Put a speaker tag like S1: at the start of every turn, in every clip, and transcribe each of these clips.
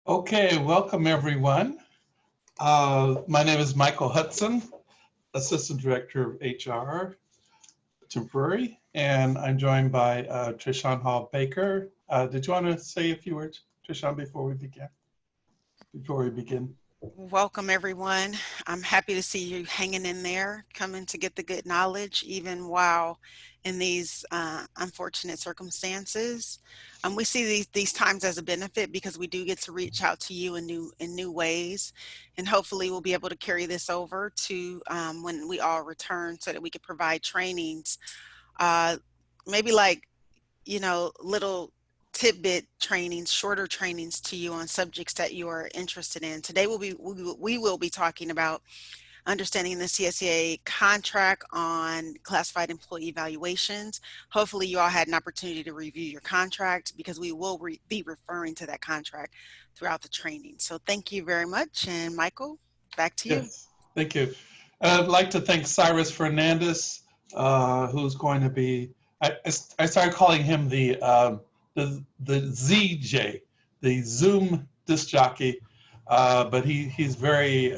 S1: Okay, welcome everyone. My name is Michael Hudson, Assistant Director of HR Temporary, and I'm joined by Trishan Hall Baker. Did you want to say a few words, Trishan, before we begin?
S2: Welcome, everyone. I'm happy to see you hanging in there, coming to get the good knowledge, even while in these unfortunate circumstances. We see these times as a benefit because we do get to reach out to you in new ways, and hopefully we'll be able to carry this over to when we all return, so that we can provide trainings, uh, maybe like little tidbit trainings, shorter trainings to you on subjects that you are interested in. Today we will be talking about understanding the CSEA contract on classified employee evaluations. Hopefully you all had an opportunity to review your contract, because we will be referring to that contract throughout the training. So thank you very much. And Michael, back to you.
S1: Yes, thank you. I'd like to thank Cyrus Fernandez, who's going to be, I started calling him the ZJ, the Zoom disc jockey, but he's very,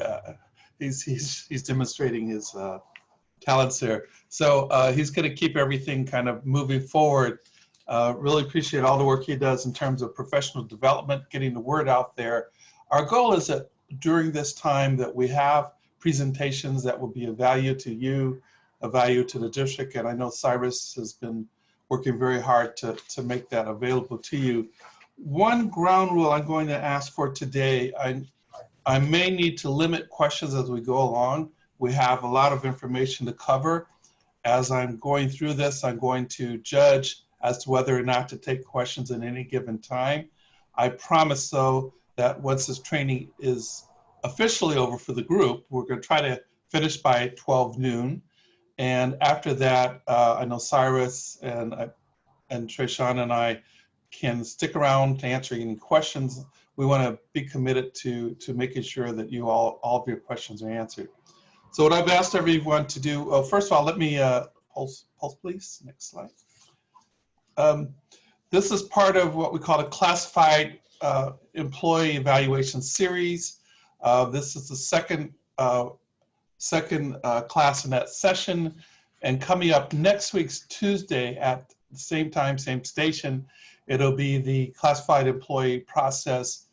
S1: he's demonstrating his talents there. So he's going to keep everything kind of moving forward. Really appreciate all the work he does in terms of professional development, getting the word out there. Our goal is that during this time that we have presentations that will be of value to you, of value to the district, and I know Cyrus has been working very hard to make that available to you. One ground rule I'm going to ask for today, I may need to limit questions as we go along. We have a lot of information to cover. As I'm going through this, I'm going to judge as to whether or not to take questions at any given time. I promise, though, that once this training is officially over for the group, we're going to try to finish by 12 noon. And after that, I know Cyrus and Trishan and I can stick around to answering any questions. We want to be committed to making sure that you all of your questions are answered. So what I've asked everyone to do, first of all, let me pulse please, next slide. This is part of what we call a classified employee evaluation series. This is the second class in that session, and coming up next week's Tuesday at the same time, same station, it'll be the classified employee process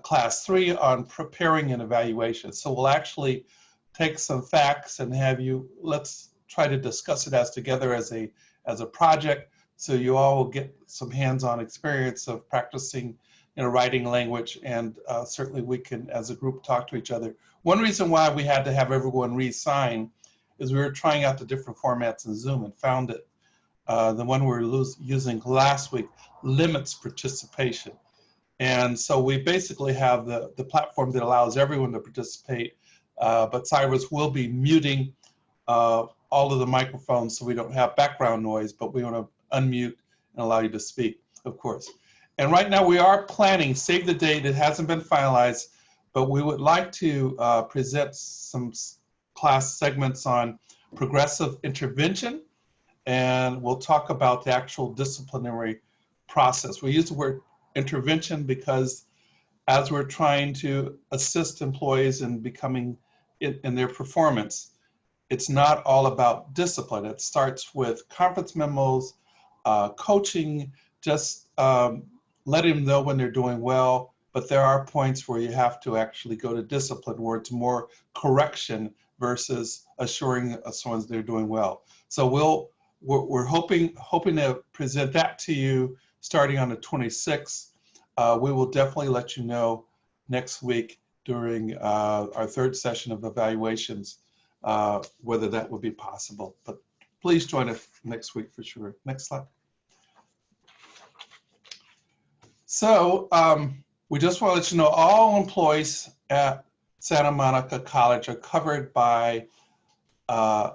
S1: class 3 on preparing an evaluation. So we'll actually take some facts and have you, let's try to discuss it together as a project, so you all will get some hands-on experience of practicing writing language, and certainly we can, as a group, talk to each other. One reason why we had to have everyone re-sign is we were trying out the different formats in Zoom and found that the one we were using last week limits participation. And so we basically have the platform that allows everyone to participate, but Cyrus will be muting all of the microphones so we don't have background noise, but we want to unmute and allow you to speak, of course. And right now we are planning, save the date, it hasn't been finalized, but we would like to present some class segments on progressive intervention, and we'll talk about the actual disciplinary process. We use the word intervention because as we're trying to assist employees in becoming in their performance, it's not all about discipline. It starts with conference memos, coaching, just letting them know when they're doing well, but there are points where you have to actually go to discipline, where it's more correction versus assuring someone they're doing well. So we're hoping to present that to you starting on the 26th. We will definitely let you know next week during our third session of evaluations whether that would be possible. But please join us next week for sure. Next slide. So we just want to let you know all employees at Santa Monica College are covered by an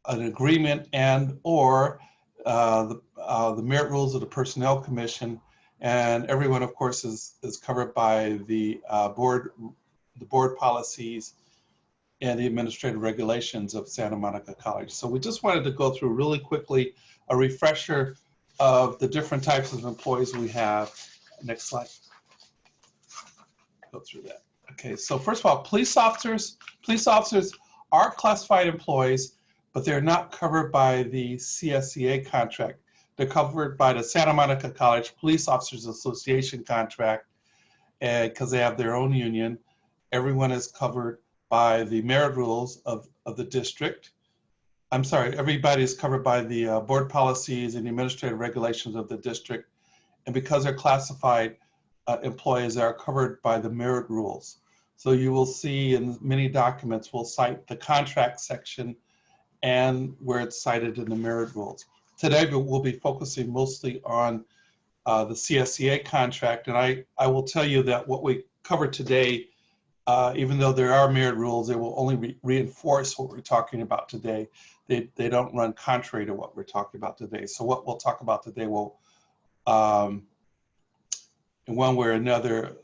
S1: agreement and or the merit rules of the Personnel Commission, and everyone, of course, is covered by the board policies and the administrative regulations of Santa Monica College. So we just wanted to go through really quickly a refresher of the different types of employees we have. Next slide. go through that. Okay, so first of all, police officers are classified employees, but they're not covered by the CSEA contract. They're covered by the Santa Monica College Police Officers Association contract, and because they have their own union. Everyone is covered by the merit rules of the district. I'm sorry, everybody is covered by the board policies and the administrative regulations of the district. And because they're classified employees, they are covered by the merit rules. So you will see in many documents, we'll cite the contract section and where it's cited in the merit rules. Today, we'll be focusing mostly on the CSEA contract. And I will tell you that what we cover today, even though there are merit rules, they will only reinforce what we're talking about today. They don't run contrary to what we're talking about today. So what we'll talk about today will, in one way or another,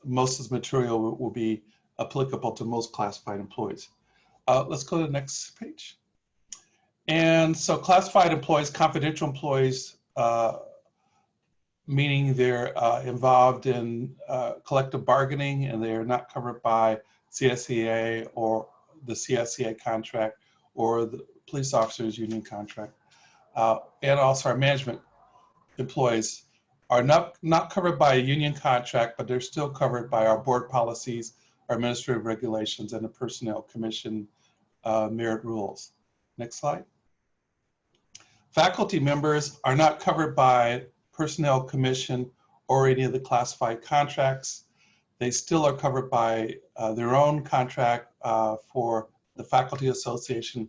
S1: most of the material will be applicable to most classified employees. Let's go to the next page. And so classified employees, confidential employees, meaning they're involved in collective bargaining and they are not covered by CSEA or the CSEA contract or the police officers union contract. And also our management employees are not covered by a union contract, but they're still covered by our board policies, our administrative regulations, and the Personnel Commission merit rules. Next slide. Faculty members are not covered by Personnel Commission or any of the classified contracts. They still are covered by their own contract for the Faculty Association,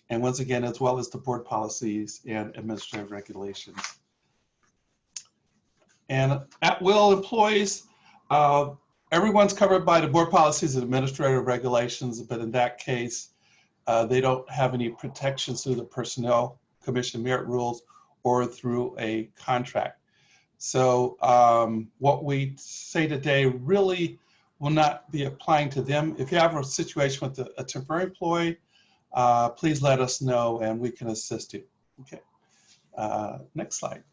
S1: and once again, as well as the board policies and administrative regulations. And at-will employees, everyone's covered by the board policies and administrative regulations, but in that case, they don't have any protections through the Personnel Commission merit rules or through a contract. So what we say today really will not be applying to them. If you have a situation with a temporary employee, please let us know and we can assist you. Okay, next slide.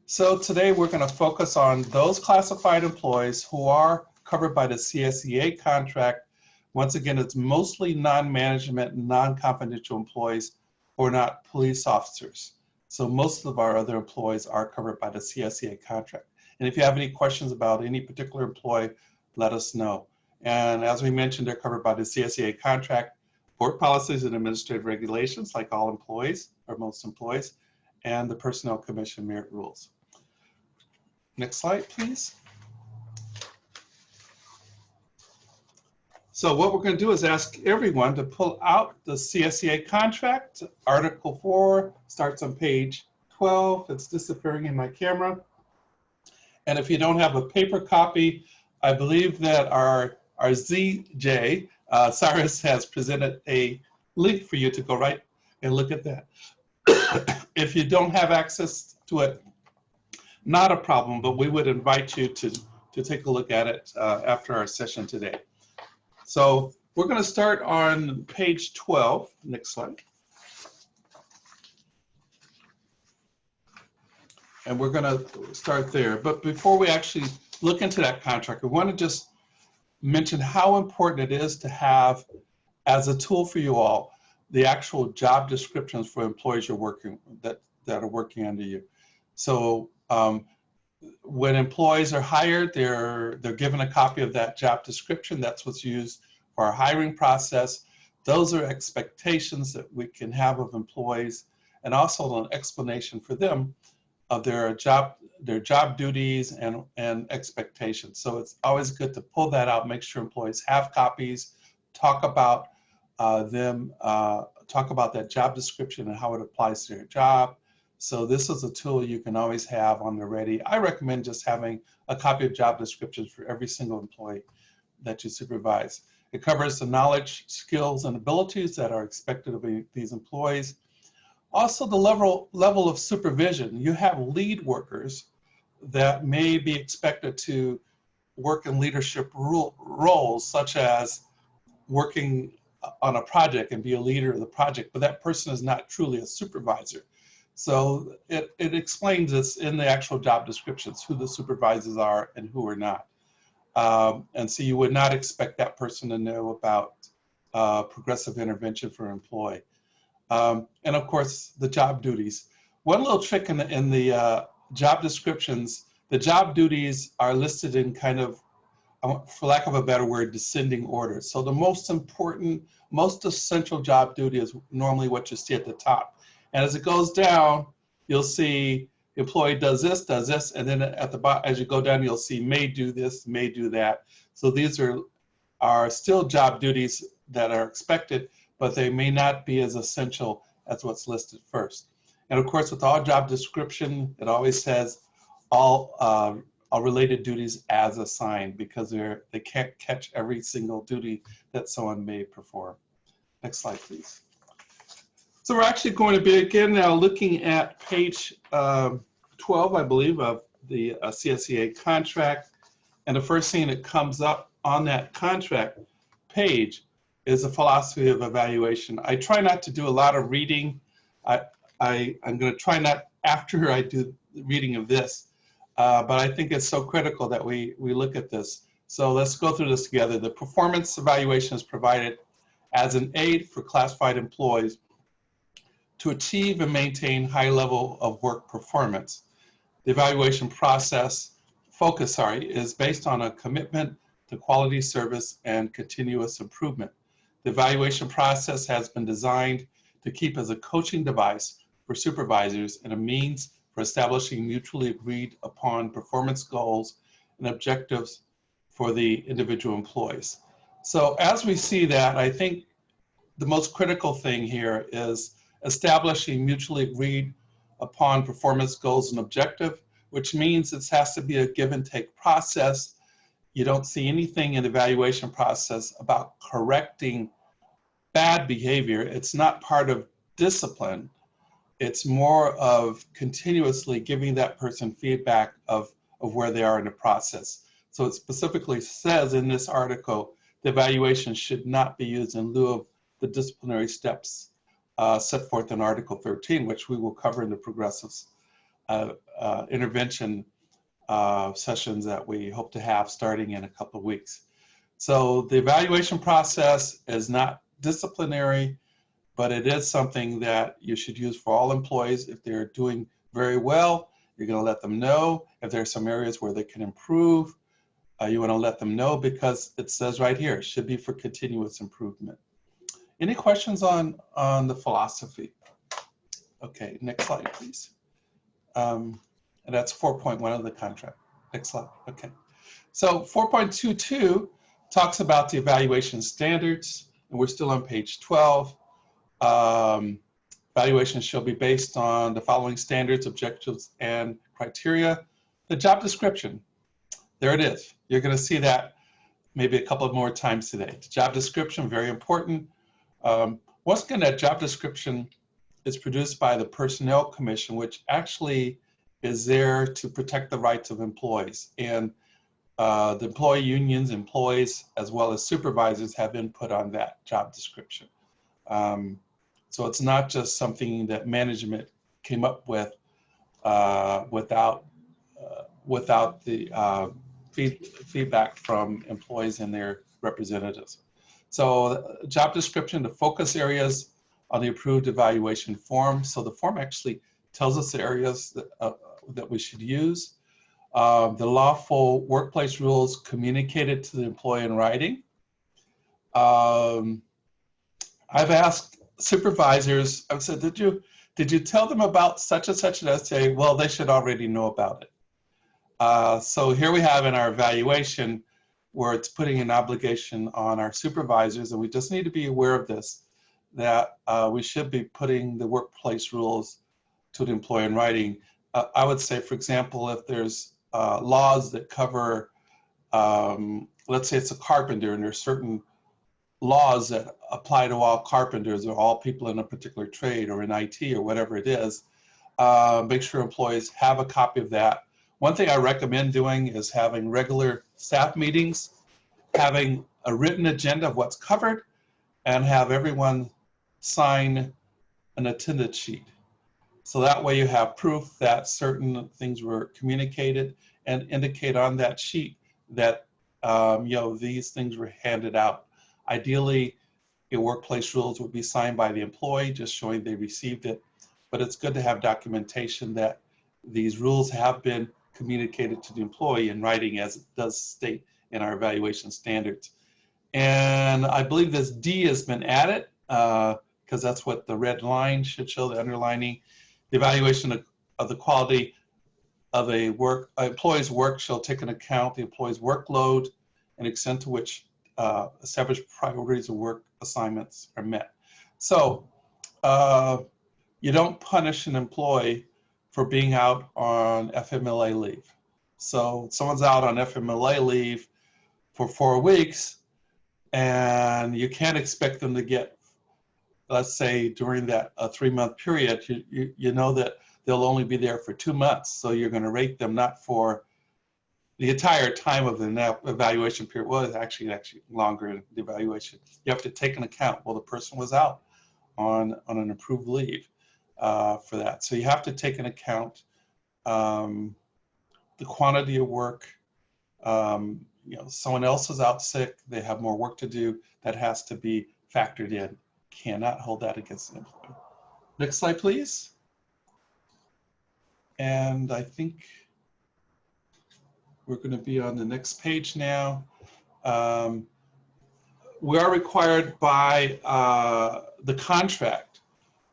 S1: So today we're going to focus on those classified employees who are covered by the CSEA contract. Once again, it's mostly non-management, non-confidential employees who are not police officers. So most of our other employees are covered by the CSEA contract. And if you have any questions about any particular employee, let us know. And as we mentioned, they're covered by the CSEA contract, board policies and administrative regulations, like all employees or most employees, and the Personnel Commission merit rules. Next slide, please. So what we're going to do is ask everyone to pull out the CSEA contract. Article 4 starts on page 12. It's disappearing in my camera. And if you don't have a paper copy, I believe that our ZJ, Cyrus, has presented a link for you to go right and look at that. If you don't have access to it, not a problem, but we would invite you to take a look at it after our session today. So we're going to start on page 12. Next slide. And we're going to start there. But before we actually look into that contract, we want to just mention how important it is to have, as a tool for you all, the actual job descriptions for employees you're working that are working under you. So when employees are hired, they're given a copy of that job description. That's what's used for our hiring process. Those are expectations that we can have of employees, and also an explanation for them of their job duties and expectations. So it's always good to pull that out, make sure employees have copies, talk about that job description and how it applies to their job. So this is a tool you can always have on the ready. I recommend just having a copy of job descriptions for every single employee that you supervise. It covers the knowledge, skills, and abilities that are expected of these employees. Also, the level of supervision. You have lead workers that may be expected to work in leadership roles, such as working on a project and be a leader of the project, but that person is not truly a supervisor. So it explains this in the actual job descriptions, who the supervisors are and who are not. And so you would not expect that person to know about progressive intervention for an employee. And of course, the job duties. One little trick in the job descriptions, the job duties are listed in kind of, for lack of a better word, descending order. So the most important, most essential job duty is normally what you see at the top. And as it goes down, you'll see employee does this, and then at the bottom, as you go down, you'll see may do this, may do that. So these are still job duties that are expected, but they may not be as essential as what's listed first. And of course, with all job description, it always says all related duties as assigned, because they can't catch every single duty that someone may perform. Next slide, please. So we're actually going to begin now looking at page 12, I believe, of the CSEA contract. And the first thing that comes up on that contract page is a philosophy of evaluation. I try not to do a lot of reading. I'm going to try not after I do the reading of this, but I think it's so critical that we look at this. So let's go through this together. The performance evaluation is provided as an aid for classified employees to achieve and maintain high level of work performance. The evaluation process focus, is based on a commitment to quality service and continuous improvement. The evaluation process has been designed to keep as a coaching device for supervisors and a means for establishing mutually agreed upon performance goals and objectives for the individual employees. So as we see that, I think the most critical thing here is establishing mutually agreed upon performance goals and objective, which means it has to be a give and take process. You don't see anything in the evaluation process about correcting bad behavior. It's not part of discipline. It's more of continuously giving that person feedback of where they are in the process. So it specifically says in this article, the evaluation should not be used in lieu of the disciplinary steps set forth in Article 13, which we will cover in the progressive intervention sessions that we hope to have starting in a couple of weeks. So the evaluation process is not disciplinary, but it is something that you should use for all employees. If they're doing very well, you're going to let them know. If there are some areas where they can improve, you want to let them know, because it says right here, it should be for continuous improvement. Any questions on the philosophy? Okay, next slide, please. And that's 4.1 of the contract. Next slide, okay. So 4.22 talks about the evaluation standards, and we're still on page 12. Evaluation shall be based on the following standards, objectives, and criteria. The job description, there it is. You're gonna see that maybe a couple more times today. The job description, very important. Once again, that job description is produced by the Personnel Commission, which actually is there to protect the rights of employees. And the employee unions, employees, as well as supervisors have input on that job description. So it's not just something that management came up with without the feedback from employees and their representatives. So job description, the focus areas on the approved evaluation form. So the form actually tells us the areas that we should use. The lawful workplace rules communicated to the employee in writing. I've asked supervisors, I've said, did you tell them about such and such? And I say, well, they should already know about it. So here we have in our evaluation where it's putting an obligation on our supervisors, and we just need to be aware of this, that we should be putting the workplace rules to the employee in writing. I would say, for example, if there's laws that cover, let's say it's a carpenter, and there's certain laws that apply to all carpenters or all people in a particular trade or in IT or whatever it is, make sure employees have a copy of that. One thing I recommend doing is having regular staff meetings, having a written agenda of what's covered, and have everyone sign an attendance sheet. So that way you have proof that certain things were communicated, and indicate on that sheet that these things were handed out. Ideally, your workplace rules would be signed by the employee, just showing they received it. But it's good to have documentation that these rules have been communicated to the employee in writing, as it does state in our evaluation standards. And I believe this D has been added because that's what the red line should show, the underlining. The evaluation of the quality of a employee's work shall take into account the employee's workload and extent to which established priorities of work assignments are met. So you don't punish an employee for being out on FMLA leave. So someone's out on FMLA leave for 4 weeks, and you can't expect them to get, let's say during that 3-month period, you know that they'll only be there for 2 months. So you're going to rate them not for the entire time of the evaluation period. Well, it's actually longer in the evaluation. You have to take into account, well, the person was out on an approved leave for that. So you have to take into account the quantity of work. Someone else is out sick, they have more work to do, that has to be factored in. Cannot hold that against an employee. Next slide, please. And I think we're going to be on the next page now. We are required by the contract,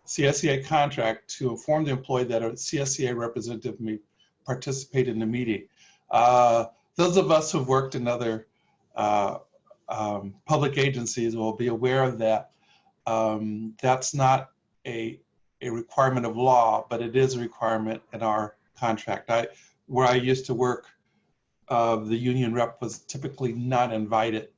S1: CSEA contract, to inform the employee that a CSEA representative may participate in the meeting. Those of us who've worked in other public agencies will be aware of that. That's not a requirement of law, but it is a requirement in our contract. Where I used to work, the union rep was typically not invited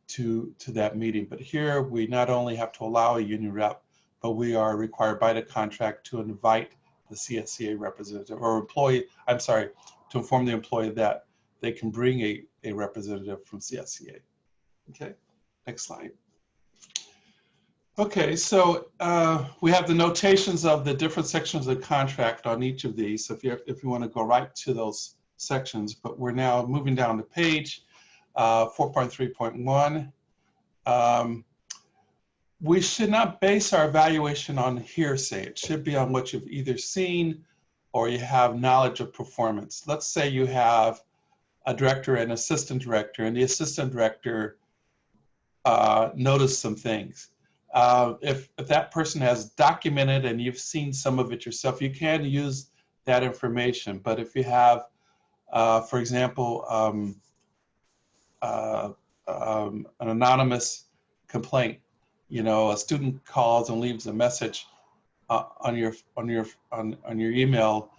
S1: to that meeting. But here we not only have to allow a union rep, but we are required by the contract to invite the CSEA representative or employee, I'm sorry, to inform the employee that they can bring a representative from CSEA. Okay, next slide. Okay, so we have the notations of the different sections of the contract on each of these. So if you want to go right to those sections, but we're now moving down the page, 4.3.1. We should not base our evaluation on hearsay. It should be on what you've either seen or you have knowledge of performance. Let's say you have a director and assistant director, and the assistant director noticed some things. If that person has documented and you've seen some of it yourself, you can use that information. But if you have, for example, an anonymous complaint, a student calls and leaves a message on your email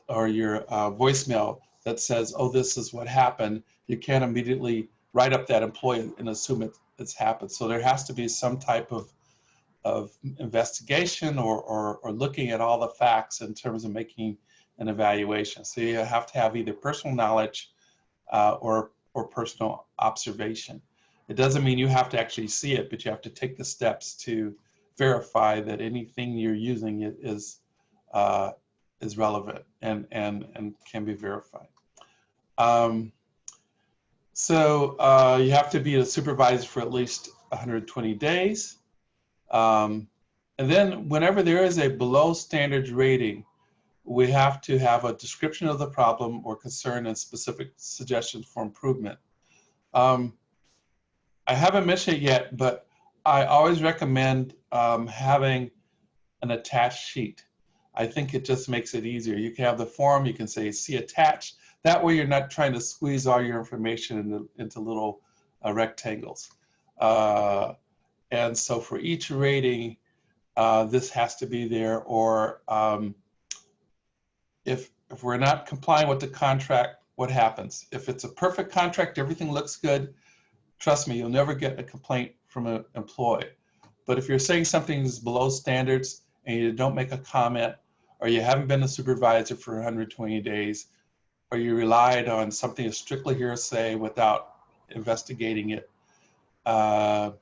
S1: or your voicemail that says, "Oh, this is what happened," you can't immediately write up that employee and assume it's happened. So there has to be some type of investigation or looking at all the facts in terms of making an evaluation. So you have to have either personal knowledge or personal observation. It doesn't mean you have to actually see it, but you have to take the steps to verify that anything you're using is relevant and can be verified. So you have to be a supervisor for at least 120 days. And then whenever there is a below standards rating, we have to have a description of the problem or concern and specific suggestions for improvement. I haven't mentioned it yet, but I always recommend having an attached sheet. I think it just makes it easier. You can have the form, you can say see attached. That way you're not trying to squeeze all your information into little rectangles. And so for each rating, this has to be there, or if we're not complying with the contract, what happens? If it's a perfect contract, everything looks good, trust me, you'll never get a complaint from an employee. But if you're saying something is below standards and you don't make a comment, or you haven't been a supervisor for 120 days, or you relied on something as strictly hearsay without investigating it, the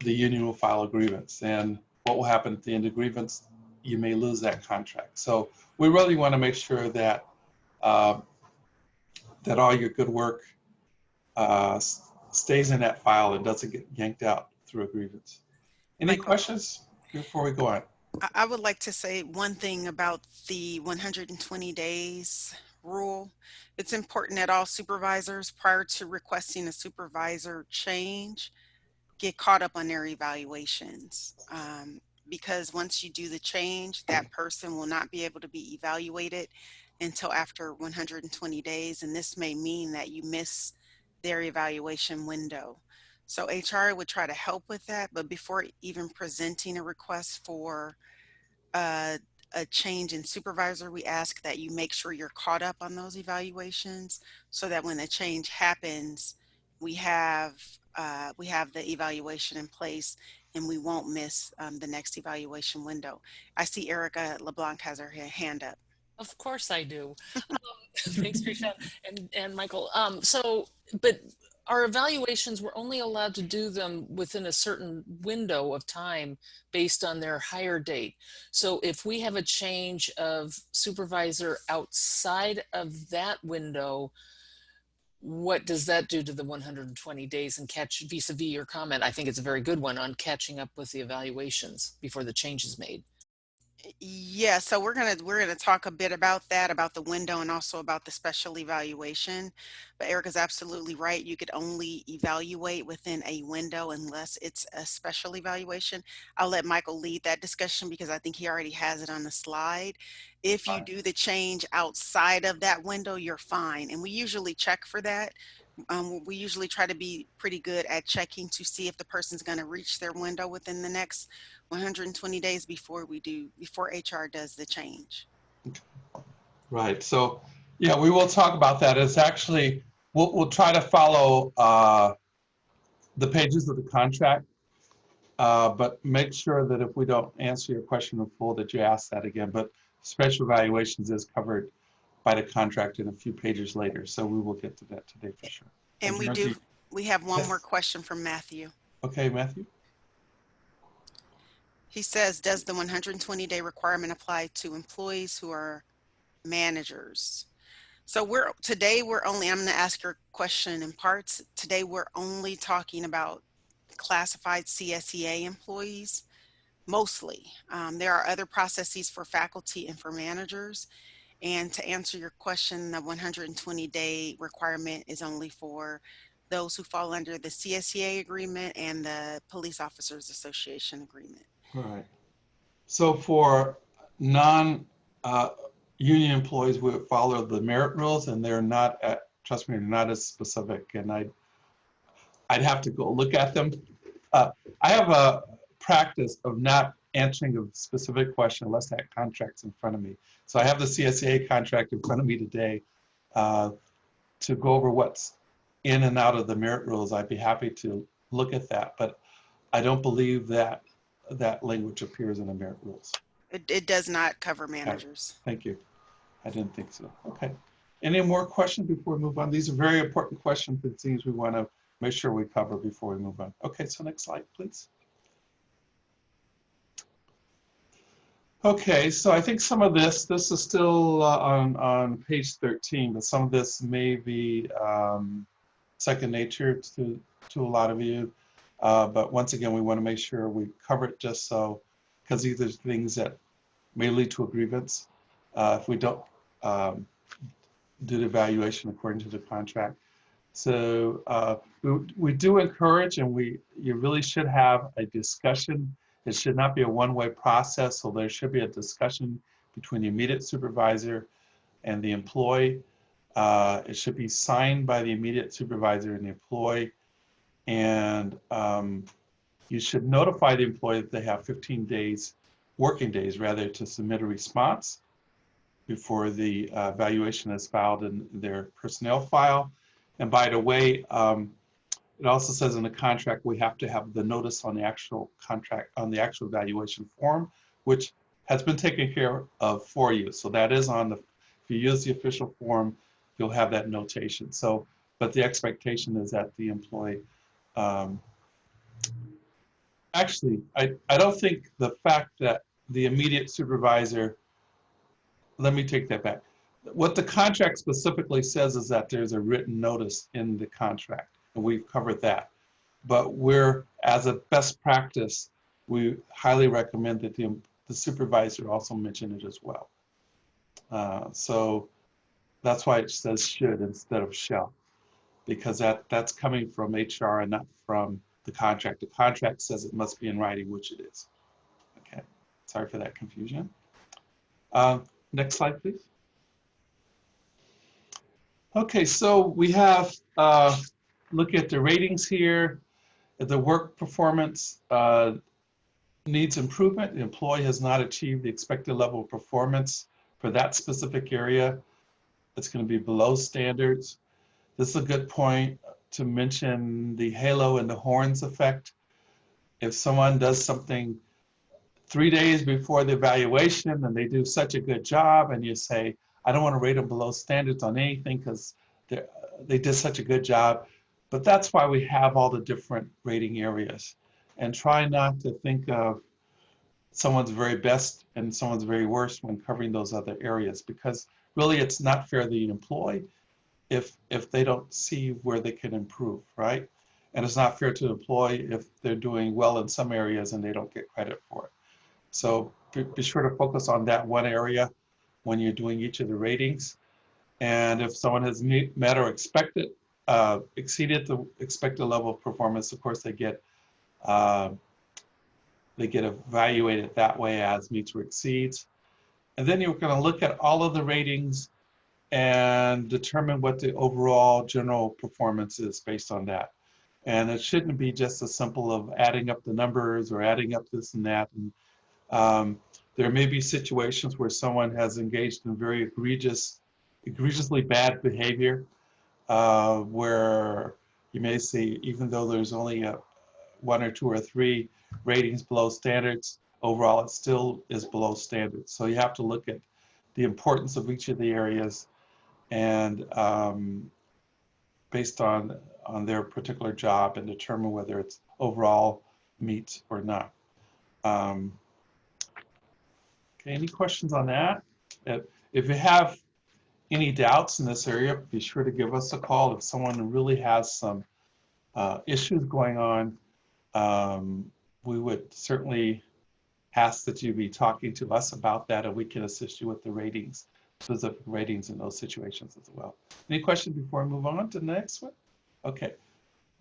S1: union will file a grievance. And what will happen at the end of grievance? You may lose that contract. So we really want to make sure that that all your good work stays in that file and doesn't get yanked out through a grievance. Any
S2: Michael,
S1: questions before we go on?
S2: I would like to say one thing about the 120 days rule. It's important that all supervisors, prior to requesting a supervisor change, get caught up on their evaluations. Because once you do the change, that person will not be able to be evaluated until after 120 days. And this may mean that you miss their evaluation window. So HR would try to help with that, but before even presenting a request for a, a change in supervisor, we ask that you make sure you're caught up on those evaluations so that when the change happens, we have the evaluation in place and we won't miss the next evaluation window. I see Erica LeBlanc has her hand up.
S3: Of course I do. Thanks, Trisha and Michael. But our evaluations, we're only allowed to do them within a certain window of time based on their hire date. So if we have a change of supervisor outside of that window, what does that do to the 120 days and catch vis-a-vis your comment? I think it's a very good one on catching up with the evaluations before the change is made.
S2: Yeah, so we're gonna talk a bit about that, about the window and also about the special evaluation. But Erica's absolutely right. You could only evaluate within a window unless it's a special evaluation. I'll let Michael lead that discussion because I think he already has it on the slide. If you do the change outside of that window, you're fine. And we usually check for that. We usually try to be pretty good at checking to see if the person's going to reach their window within the next 120 days before HR does the change.
S1: Right. So, yeah, we will talk about that. It's actually, we'll try to follow the pages of the contract, but make sure that if we don't answer your question in full, that you ask that again. But special evaluations is covered by the contract in a few pages later. So we will get to that today for sure.
S2: And we have one more question from Matthew.
S1: Okay, Matthew.
S2: He says, does the 120-day requirement apply to employees who are managers? So today we're only, I'm going to ask your question in parts. Today we're only talking about classified CSEA employees, mostly. There are other processes for faculty and for managers. And to answer your question, the 120-day requirement is only for those who fall under the CSEA agreement and the Police Officers Association agreement.
S1: All right. So for non-union employees, we would follow the merit rules, and they're not, trust me, they're not as specific. And I'd have to go look at them. I have a practice of not answering a specific question unless that contract's in front of me. So I have the CSEA contract in front of me today to go over what's in and out of the merit rules. I'd be happy to look at that, but I don't believe that that language appears in the merit rules.
S2: It does not cover managers.
S1: Thank you. I didn't think so. Okay. Any more questions before we move on? These are very important questions and things we want to make sure we cover before we move on. Okay, so next slide, please. Okay, so I think some of this is still on page 13, but some of this may be second nature to a lot of you. But once again, we want to make sure we cover it just so, because these are things that may lead to a grievance if we don't do the evaluation according to the contract. So we do encourage, and you really should have a discussion. It should not be a one-way process, so there should be a discussion between the immediate supervisor and the employee. It should be signed by the immediate supervisor and the employee. And you should notify the employee that they have 15 days, working days rather, to submit a response before the evaluation is filed in their personnel file. And by the way, it also says in the contract we have to have the notice on the actual contract, on the actual evaluation form, which has been taken care of for you. So that is on the, if you use the official form, you'll have that notation. So, but the expectation is that the employee, actually, I don't think the fact that the immediate supervisor, let me take that back. what the contract specifically says is that there's a written notice in the contract, and we've covered that. But we're, as a best practice, we highly recommend that the supervisor also mention it as well. So that's why it says should instead of shall, because that's coming from HR and not from the contract. The contract says it must be in writing, which it is. Okay, sorry for that confusion. Next slide, please. Okay, so we have, look at the ratings here. The work performance needs improvement. The employee has not achieved the expected level of performance for that specific area. It's going to be below standards. This is a good point to mention the halo and the horns effect. If someone does something 3 days before the evaluation and they do such a good job, and you say, I don't want to rate them below standards on anything because they did such a good job. But that's why we have all the different rating areas. And try not to think of someone's very best and someone's very worst when covering those other areas, because really it's not fair to the employee if they don't see where they can improve, right? And it's not fair to the employee if they're doing well in some areas and they don't get credit for it. So be sure to focus on that one area when you're doing each of the ratings. And if someone has met or exceeded the expected level of performance, of course they get evaluated that way as meets or exceeds. And then you're going to look at all of the ratings and determine what the overall general performance is based on that. And it shouldn't be just as simple of adding up the numbers or adding up this and that. And there may be situations where someone has engaged in very egregiously bad behavior, where you may see, even though there's only 1 or 2 or 3 ratings below standards, overall it still is below standards. So you have to look at the importance of each of the areas and based on their particular job, and determine whether it's overall meets or not. Okay, any questions on that? If you have any doubts in this area, be sure to give us a call. If someone really has some issues going on, we would certainly ask that you be talking to us about that, and we can assist you with the ratings, specific ratings in those situations as well. Any questions before I move on to the next one? Okay,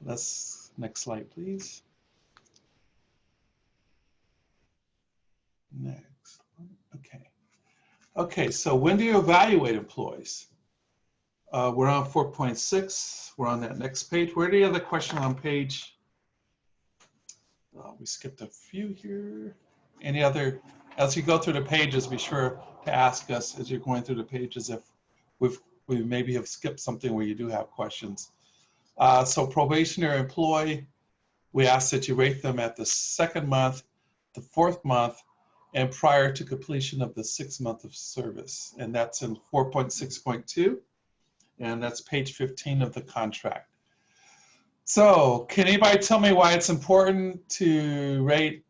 S1: next slide, please. Next one. Okay, so when do you evaluate employees? We're on 4.6. We're on that next page. Where are the other question on page? We skipped a few here. Any other, as you go through the pages, be sure to ask us as you're going through the pages if we maybe have skipped something where you do have questions. So probationary employee, we ask that you rate them at the 2nd month, the 4th month, and prior to completion of the 6th month of service. And that's in 4.6.2, and that's page 15 of the contract. So can anybody tell me why it's important to rate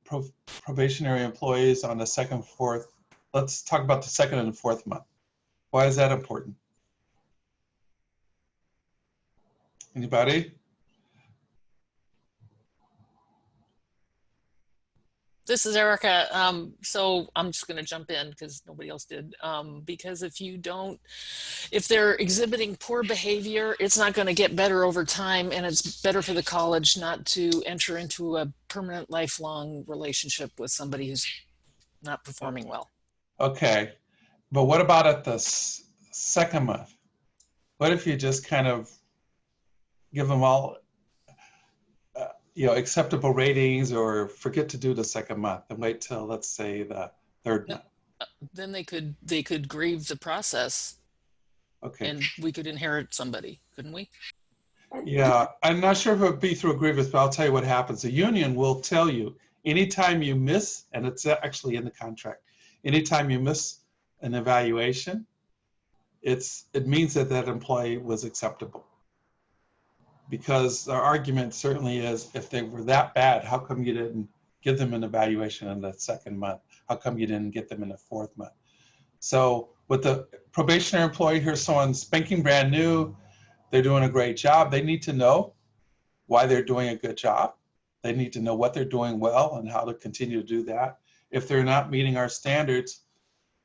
S1: probationary employees on the 2nd, 4th? Let's talk about the 2nd and 4th month. Why is that important? Anybody?
S3: This is Erica. So I'm just going to jump in because nobody else did. Because if they're exhibiting poor behavior, it's not going to get better over time, and it's better for the college not to enter into a permanent, lifelong relationship with somebody who's not performing well. Okay,
S1: but what about at the 2nd month? What if you just kind of give them all acceptable ratings, or forget to do the 2nd month and wait till, let's say, the 3rd month?
S3: Then they could grieve the process. Okay. And we could inherit somebody, couldn't we?
S1: Yeah, I'm not sure if it would be through a grievance, but I'll tell you what happens. The union will tell you anytime you miss, and it's actually in the contract, anytime you miss an evaluation, it means that that employee was acceptable. Because our argument certainly is, if they were that bad, how come you didn't give them an evaluation in the 2nd month? How come you didn't get them in the 4th month? So with the probationary employee, here's someone spanking brand new, they're doing a great job. They need to know why they're doing a good job. They need to know what they're doing well and how to continue to do that. If they're not meeting our standards,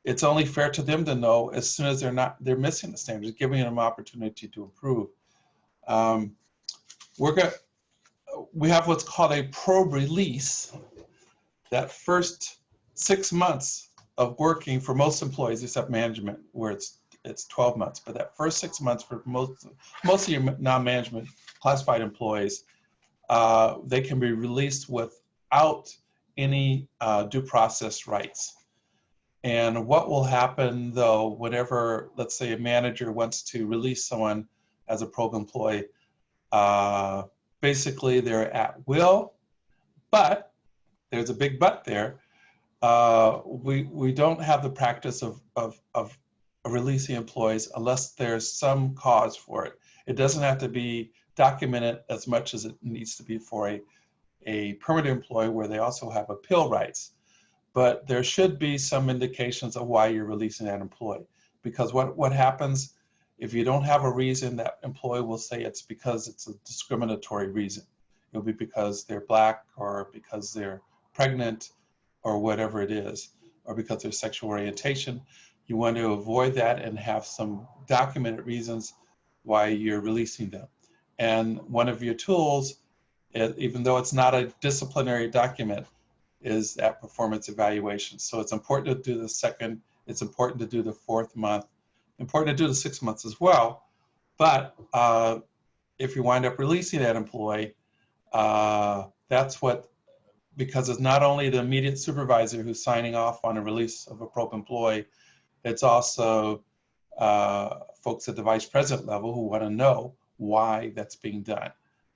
S1: it's only fair to them to know as soon as they're missing the standards, giving them an opportunity to improve. We have what's called a probe release. That first 6 months of working for most employees, except management, where it's 12 months. But that first 6 months for most of your non-management classified employees, they can be released without any due process rights. And what will happen though, whenever, let's say a manager wants to release someone as a probe employee, basically they're at will, but there's a big but there. We don't have the practice of releasing employees unless there's some cause for it. It doesn't have to be documented as much as it needs to be for a permanent employee where they also have appeal rights. But there should be some indications of why you're releasing that employee. Because what happens if you don't have a reason, that employee will say it's because it's a discriminatory reason. It'll be because they're Black or because they're pregnant or whatever it is, or because their sexual orientation. You want to avoid that and have some documented reasons why you're releasing them. And one of your tools, even though it's not a disciplinary document, is that performance evaluation. So it's important to do the second, it's important to do the 4th month, important to do the 6 months as well. But if you wind up releasing that employee, that's what, because it's not only the immediate supervisor who's signing off on a release of a probe employee, it's also folks at the vice president level who want to know why that's being done.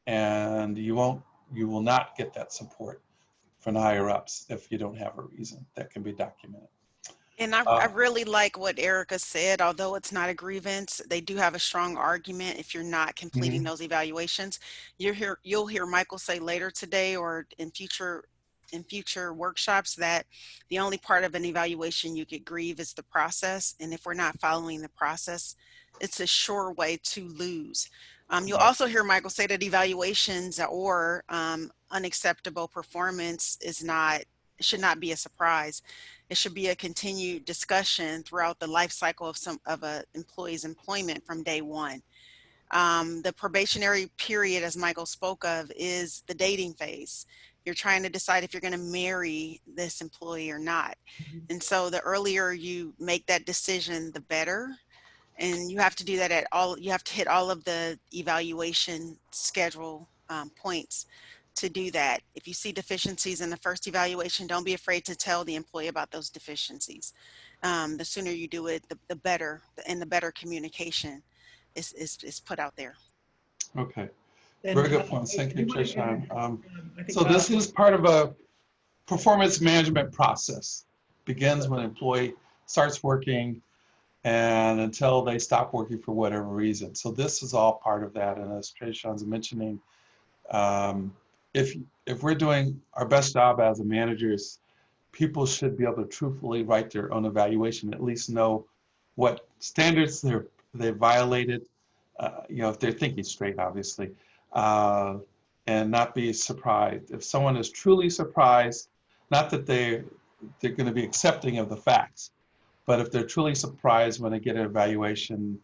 S1: And you will not get that support from the higher ups if you don't have a reason that can be documented.
S2: And I really like what Erica said. Although it's not a grievance, they do have a strong argument if you're not completing those evaluations. You'll hear Michael say later today or in future workshops that the only part of an evaluation you could grieve is the process. And if we're not following the process, it's a sure way to lose. You'll also hear Michael say that evaluations or unacceptable performance should not be a surprise. It should be a continued discussion throughout the life cycle of an employee's employment from day one. The probationary period, as Michael spoke of, is the dating phase. You're trying to decide if you're going to marry this employee or not. And so the earlier you make that decision, the better. And you have to do that you have to hit all of the evaluation schedule points to do that. If you see deficiencies in the first evaluation, don't be afraid to tell the employee about those deficiencies. The sooner you do it, the better, and the better communication is put out there.
S1: Okay, very good points. Thank you, Trisha. So this is part of a performance management process. Begins when an employee starts working and until they stop working for whatever reason. So this is all part of that. And as Trisha's mentioning, if we're doing our best job as managers, people should be able to truthfully write their own evaluation, at least know what standards they violated, if they're thinking straight, obviously, and not be surprised. If someone is truly surprised, not that they're going to be accepting of the facts, but if they're truly surprised when they get an evaluation,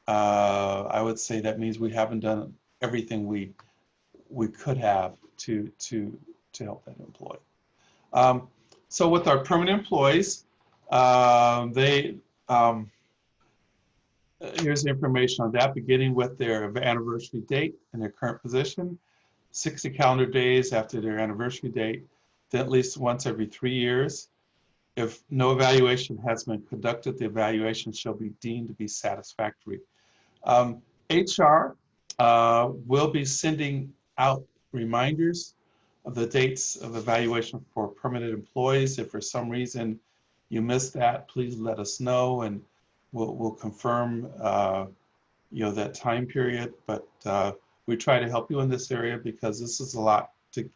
S1: I would say that means we haven't done everything we could have to help that employee. So with our permanent employees, here's the information on that, beginning with their anniversary date and their current position, 60 calendar days after their anniversary date, then at least once every 3 years. If no evaluation has been conducted, the evaluation shall be deemed to be satisfactory. HR will be sending out reminders of the dates of evaluation for permanent employees. If for some reason you missed that, please let us know and we'll confirm that time period. But we try to help you in this area because this is a lot to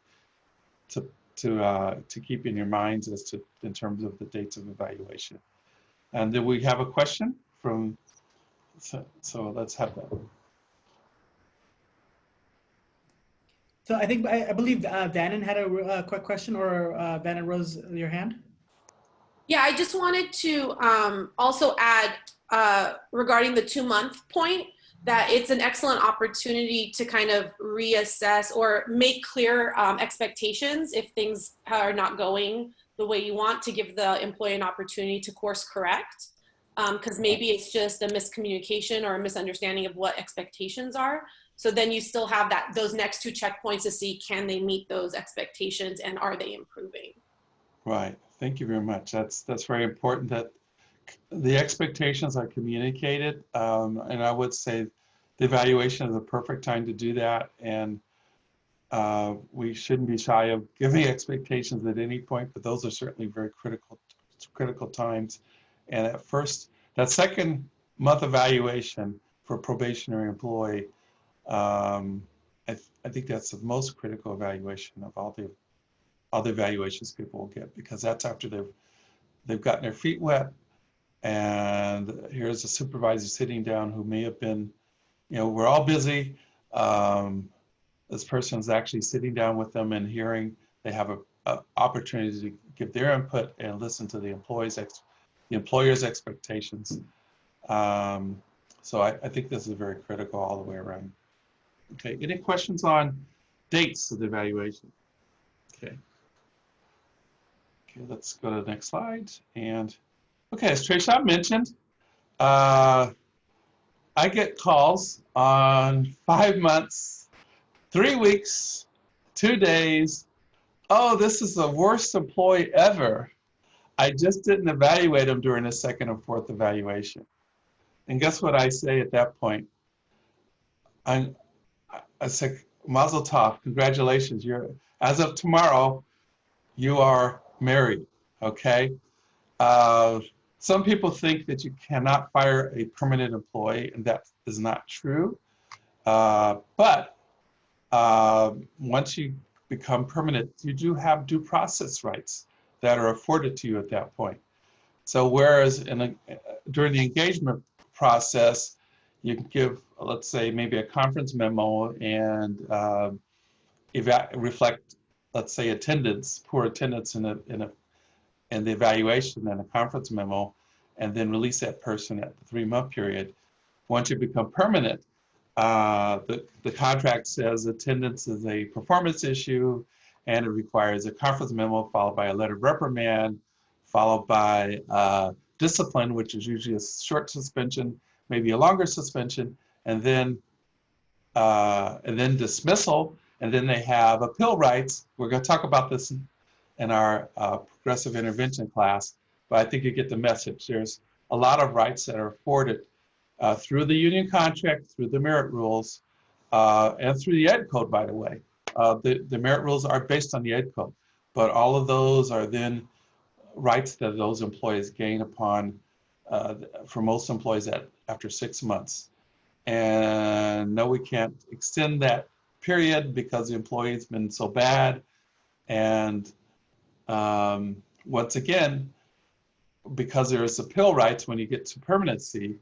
S1: keep in your minds in terms of the dates of evaluation. And then we have a question from, so let's have that.
S4: So I think, I believe Danon had a quick question, or Danon rose your hand.
S5: Yeah, I just wanted to also add regarding the 2-month point, that it's an excellent opportunity to kind of reassess or make clear expectations if things are not going the way you want, to give the employee an opportunity to course correct. Because maybe it's just a miscommunication or a misunderstanding of what expectations are. So then you still have those next 2 checkpoints to see, can they meet those expectations and are they improving?
S1: Right. Thank you very much. That's very important that the expectations are communicated. And I would say the evaluation is the perfect time to do that. And we shouldn't be shy of giving expectations at any point, but those are certainly very critical times. And at first, that second month evaluation for probationary employee, I think that's the most critical evaluation of all the evaluations people will get, because that's after they've gotten their feet wet, and here's a supervisor sitting down who may have been, we're all busy. This person's actually sitting down with them and hearing. They have an opportunity to give their input and listen to the employer's expectations. So I think this is very critical all the way around. Okay, any questions on dates of the evaluation? Okay. Okay, let's go to the next slide. And okay, as Trayshawn mentioned, I get calls on 5 months, 3 weeks, 2 days. Oh, this is the worst employee ever. I just didn't evaluate them during the 2nd and 4th evaluation. And guess what I say at that point? I say, Mazel Tov, congratulations. As of tomorrow, you are married, okay? Some people think that you cannot fire a permanent employee, and that is not true. But once you become permanent, you do have due process rights that are afforded to you at that point. So whereas during the engagement process, you can give, let's say, maybe a conference memo and reflect, let's say, poor attendance in the evaluation and a conference memo, and then release that person at the 3-month period. Once you become permanent, the contract says attendance is a performance issue, and it requires a conference memo followed by a letter of reprimand, followed by discipline, which is usually a short suspension, maybe a longer suspension, and then dismissal, and then they have appeal rights. We're going to talk about this in our progressive intervention class, but I think you get the message. There's a lot of rights that are afforded through the union contract, through the merit rules, and through the Ed Code, by the way. The merit rules are based on the Ed Code, but all of those are then rights that those employees gain upon, for most employees after 6 months. And no, we can't extend that period because the employee's been so bad. And once again, because there's appeal rights when you get to permanency,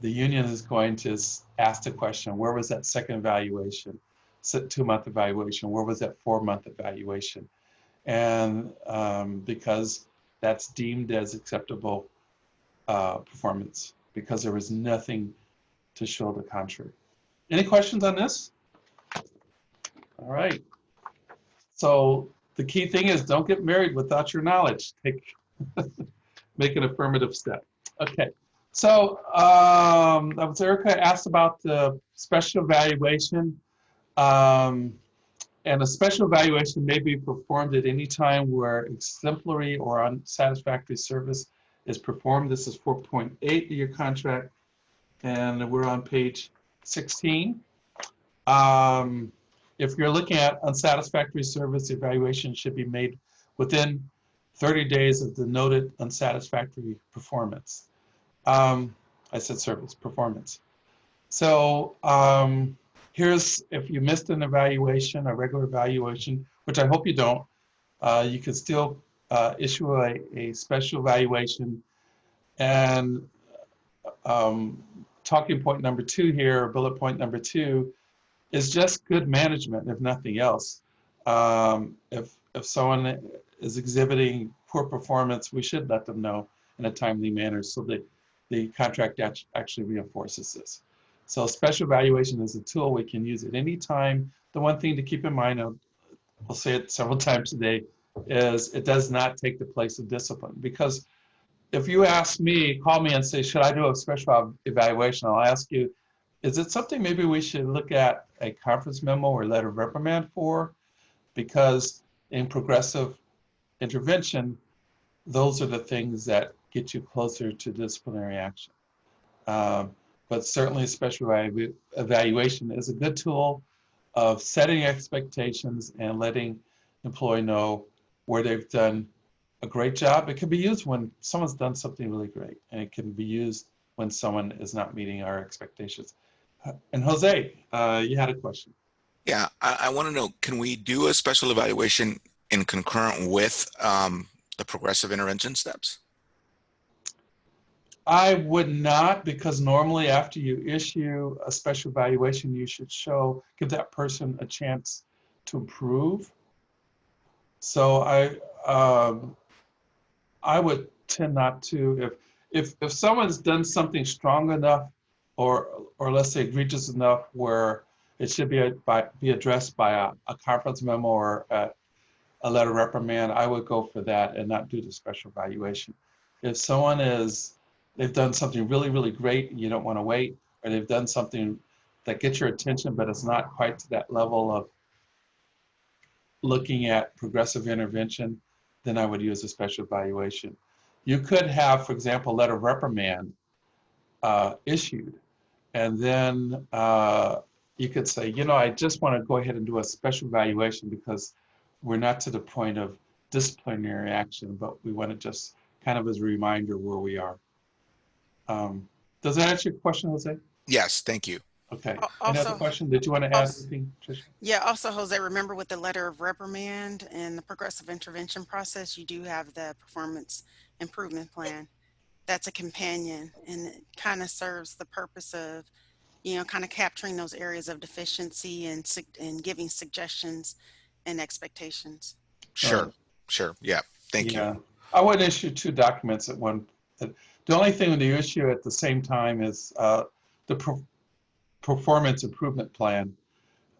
S1: the union is going to ask the question, where was that second evaluation, 2-month evaluation? Where was that 4-month evaluation? And because that's deemed as acceptable performance, because there was nothing to show the contrary. Any questions on this? All right. So the key thing is, don't get married without your knowledge. Make an affirmative step. Okay. So that was Erica asked about the special evaluation. And a special evaluation may be performed at any time where exemplary or unsatisfactory service is performed. This is 4.8 of your contract, and we're on page 16. If you're looking at unsatisfactory service, the evaluation should be made within 30 days of the noted unsatisfactory performance. I said service, performance. So here's, if you missed an evaluation, a regular evaluation, which I hope you don't, you can still issue a special evaluation And talking point number 2 here, bullet point number 2, is just good management, if nothing else. If someone is exhibiting poor performance, we should let them know in a timely manner so that the contract actually reinforces this. So special evaluation is a tool we can use at any time. The one thing to keep in mind, I'll say it several times today, is it does not take the place of discipline. Because if you ask me, call me and say, should I do a special evaluation? I'll ask you, is it something maybe we should look at a conference memo or letter of reprimand for? Because in progressive intervention, those are the things that get you closer to disciplinary action. But certainly special evaluation is a good tool of setting expectations and letting employee know where they've done a great job. It can be used when someone's done something really great, and it can be used when someone is not meeting our expectations. And Jose, you had a question.
S6: Yeah, I want to know, can we do a special evaluation in concurrent with the progressive intervention steps?
S1: I would not, because normally after you issue a special evaluation, you should give that person a chance to improve. So I would tend not to. If someone's done something strong enough, or let's say egregious enough, where it should be addressed by a conference memo or a letter of reprimand, I would go for that and not do the special evaluation. If someone they've done something really, really great and you don't want to wait, or they've done something that gets your attention, but it's not quite to that level of looking at progressive intervention, then I would use a special evaluation. You could have, for example, a letter of reprimand issued, and then you could say, I just want to go ahead and do a special evaluation because we're not to the point of disciplinary action, but we want to just kind of as a reminder where we are. Does that answer your question, Jose?
S6: Yes, thank you.
S1: Okay. Any other question? Did you want to add anything, Tricia?
S2: Yeah, also, Jose, remember with the letter of reprimand and the progressive intervention process, you do have the performance improvement plan. That's a companion, and it kind of serves the purpose of, kind of capturing those areas of deficiency and giving suggestions and expectations.
S6: Sure, sure. Yeah, thank you.
S1: I would issue 2 documents at one. The only thing when you issue at the same time is the performance improvement plan.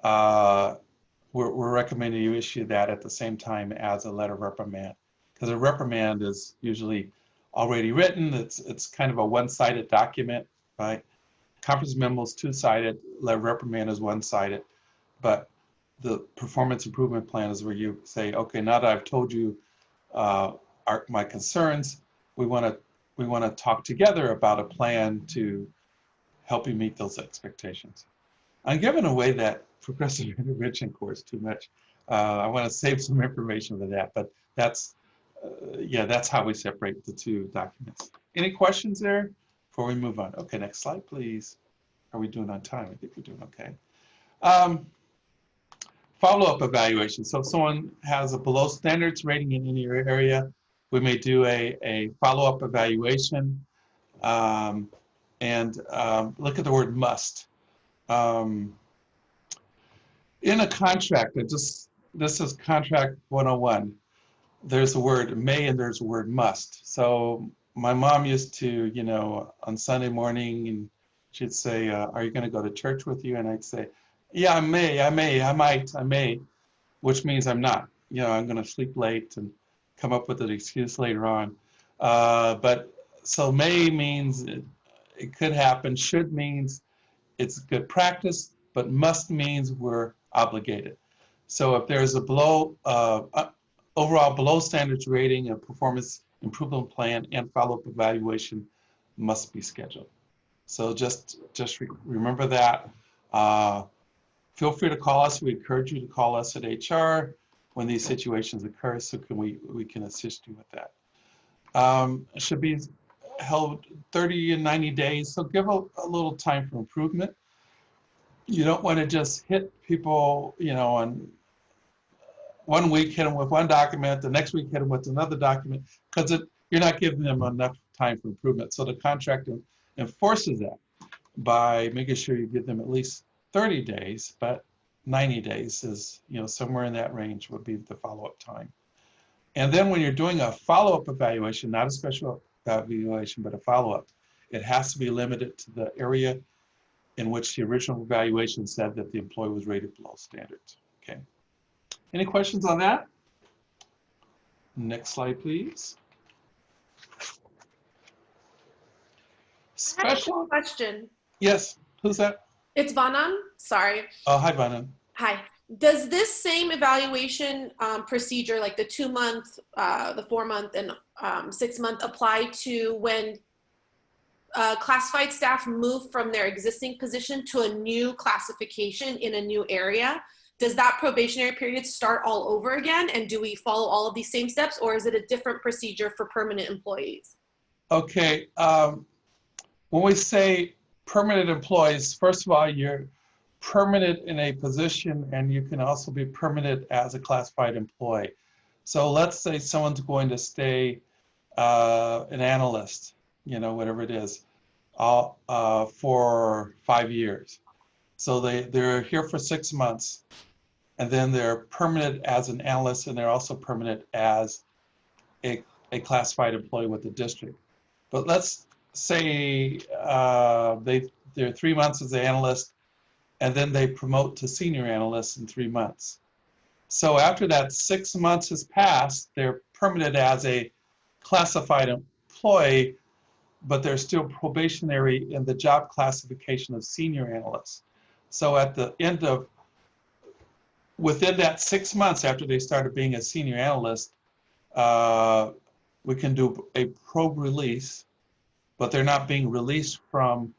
S1: We're recommending you issue that at the same time as a letter of reprimand, because a reprimand is usually already written. It's kind of a one-sided document, right? Conference memo is 2-sided, letter of reprimand is 1-sided, but the performance improvement plan is where you say, okay, now that I've told you my concerns, we want to talk together about a plan to help you meet those expectations. I'm giving away that progressive intervention course too much. I want to save some information for that, but that's how we separate the 2 documents. Any questions there before we move on? Okay, next slide, please. Are we doing on time? I think we're doing okay. Follow-up evaluation. So if someone has a below standards rating in any area, we may do a follow-up evaluation and look at the word must. In a contract, this is contract 101. There's a word may and there's a word must. So my mom used to, on Sunday morning, and she'd say, are you going to go to church with you? And I'd say, yeah, I may, which means I'm not. I'm going to sleep late and come up with an excuse later on. But so may means it could happen. Should means it's good practice, but must means we're obligated. So if there's a overall below standards rating, a performance improvement plan, and follow-up evaluation must be scheduled. So just remember that. Feel free to call us. We encourage you to call us at HR when these situations occur, so we can assist you with that. It should be held 30 and 90 days, so give a little time for improvement. You don't want to just hit people, on one week, hit them with one document, the next week hit them with another document, because you're not giving them enough time for improvement. So the contract enforces that by making sure you give them at least 30 days, but 90 days is, somewhere in that range would be the follow-up time. And then when you're doing a follow-up evaluation, not a special evaluation, but a follow-up, it has to be limited to the area in which the original evaluation said that the employee was rated below standards. Okay. Any questions on that? Next slide, please.
S5: I have a
S1: Special,
S5: question.
S1: yes, who's that?
S5: It's Vanan. Sorry.
S1: Oh, hi, Vanan.
S5: Hi. Does this same evaluation procedure, like the 2-month, the 4-month, and 6-month, apply to when classified staff move from their existing position to a new classification in a new area? Does that probationary period start all over again? And do we follow all of these same steps, or is it a different procedure for permanent employees?
S1: Okay. When we say permanent employees, first of all, you're permanent in a position, and you can also be permanent as a classified employee. So let's say someone's going to stay an analyst, whatever it is, for 5 years. So they're here for 6 months, and then they're permanent as an analyst, and they're also permanent as a classified employee with the district. But let's say they're 3 months as an analyst, and then they promote to senior analyst in 3 months. So after that 6 months has passed, they're permanent as a classified employee, but they're still probationary in the job classification of senior analyst. So at the end of, within that 6 months after they started being a senior analyst, we can do a probe release, but they're not being released from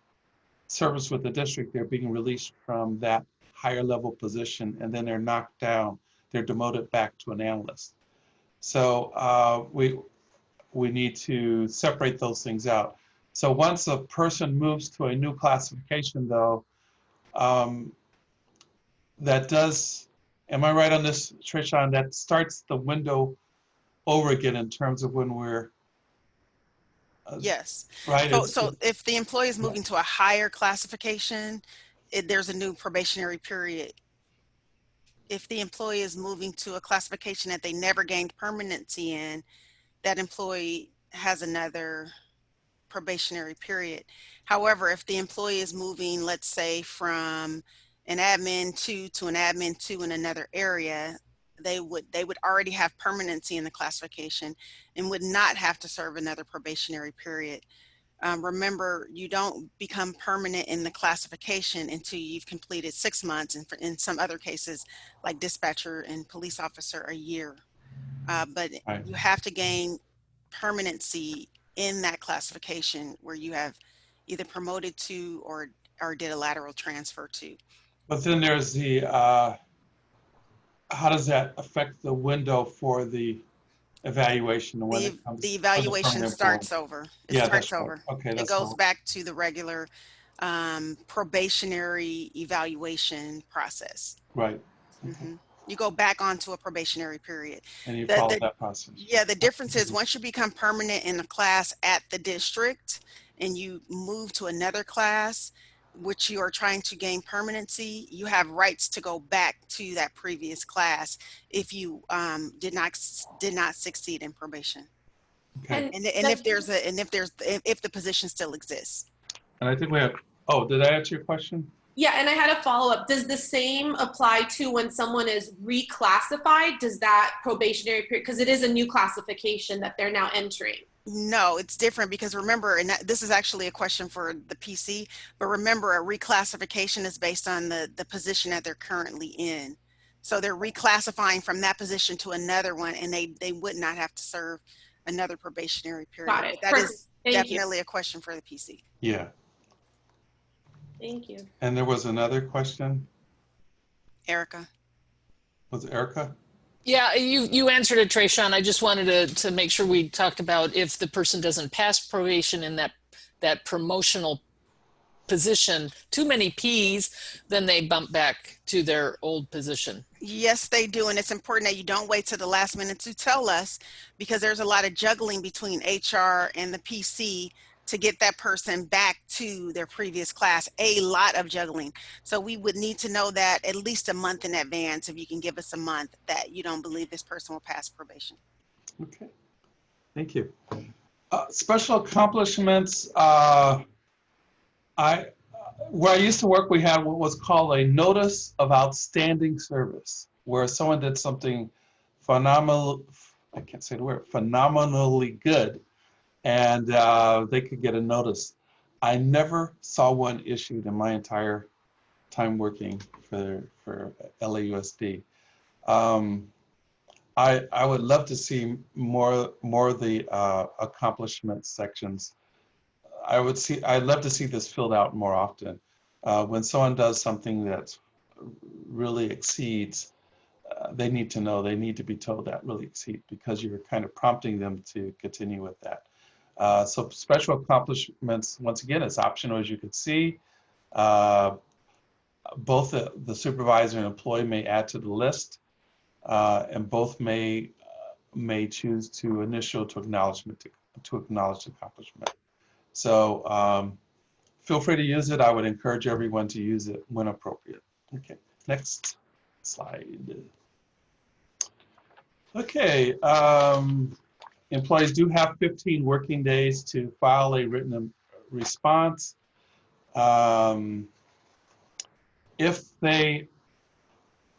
S1: service with the district. They're being released from that higher level position, and then they're knocked down. They're demoted back to an analyst. So we need to separate those things out. So once a person moves to a new classification, though, that does, am I right on this, Trishan? That starts the window over again in terms of when we're,
S2: Yes.
S1: right?
S2: So if the employee is moving to a higher classification, there's a new probationary period. If the employee is moving to a classification that they never gained permanency in, that employee has another probationary period. However, if the employee is moving, let's say, from an admin 2 to an admin 2 in another area, they would already have permanency in the classification and would not have to serve another probationary period. Remember, you don't become permanent in the classification until you've completed 6 months, and in some other cases, like dispatcher and police officer, a year. But
S1: Right.
S2: you have to gain permanency in that classification where you have either promoted to or did a lateral transfer to.
S1: But then there's the, how does that affect the window for the evaluation when it comes?
S2: The
S1: for
S2: evaluation
S1: permanent
S2: starts
S1: employee?
S2: over. It
S1: Yeah,
S2: starts
S1: that's right.
S2: over.
S1: Okay,
S2: It
S1: that's
S2: goes
S1: all.
S2: back to the regular probationary evaluation process.
S1: Right. Okay.
S2: Mhm. You go back onto a probationary period.
S1: And you
S2: The-
S1: follow
S2: the-
S1: that process.
S2: Yeah, the difference is once you become permanent in a class at the district and you move to another class, which you are trying to gain permanency, you have rights to go back to that previous class if you did not succeed in probation.
S1: Okay.
S2: And if the position still exists.
S1: And I think we have, oh, did I answer your question?
S5: Yeah, and I had a follow-up. Does the same apply to when someone is reclassified? Does that probationary period, because it is a new classification that they're now entering?
S2: No, it's different because remember, and this is actually a question for the PC, but remember a reclassification is based on the position that they're currently in. So they're reclassifying from that position to another one, and they would not have to serve another probationary period.
S5: Got it.
S2: But that
S5: Perfect.
S2: is
S5: Thank you.
S2: definitely a question for the PC.
S1: Yeah.
S5: Thank you.
S1: And there was another question.
S2: Erica.
S1: Was it Erica?
S3: Yeah, you answered it, Trayshawn. I just wanted to make sure we talked about if the person doesn't pass probation in that promotional position, too many P's, then they bump back to their old position.
S2: Yes, they do. And it's important that you don't wait to the last minute to tell us, because there's a lot of juggling between HR and the PC to get that person back to their previous class. A lot of juggling. So we would need to know that at least a month in advance, if you can give us a month, that you don't believe this person will pass probation.
S1: Okay, thank you. Special accomplishments. Where I used to work, we had what was called a notice of outstanding service, where someone did something phenomenal. I can't say the word, phenomenally good, and they could get a notice. I never saw one issued in my entire time working for LAUSD. I would love to see more of the accomplishment sections. I'd love to see this filled out more often. When someone does something that really exceeds, they need to know, they need to be told that really exceeds, because you're kind of prompting them to continue with that. So special accomplishments, once again, it's optional, as you can see. Both the supervisor and employee may add to the list, and both may choose to initial to acknowledgement to acknowledge the accomplishment. So feel free to use it. I would encourage everyone to use it when appropriate. Okay, next slide. Okay, employees do have 15 working days to file a written response. If they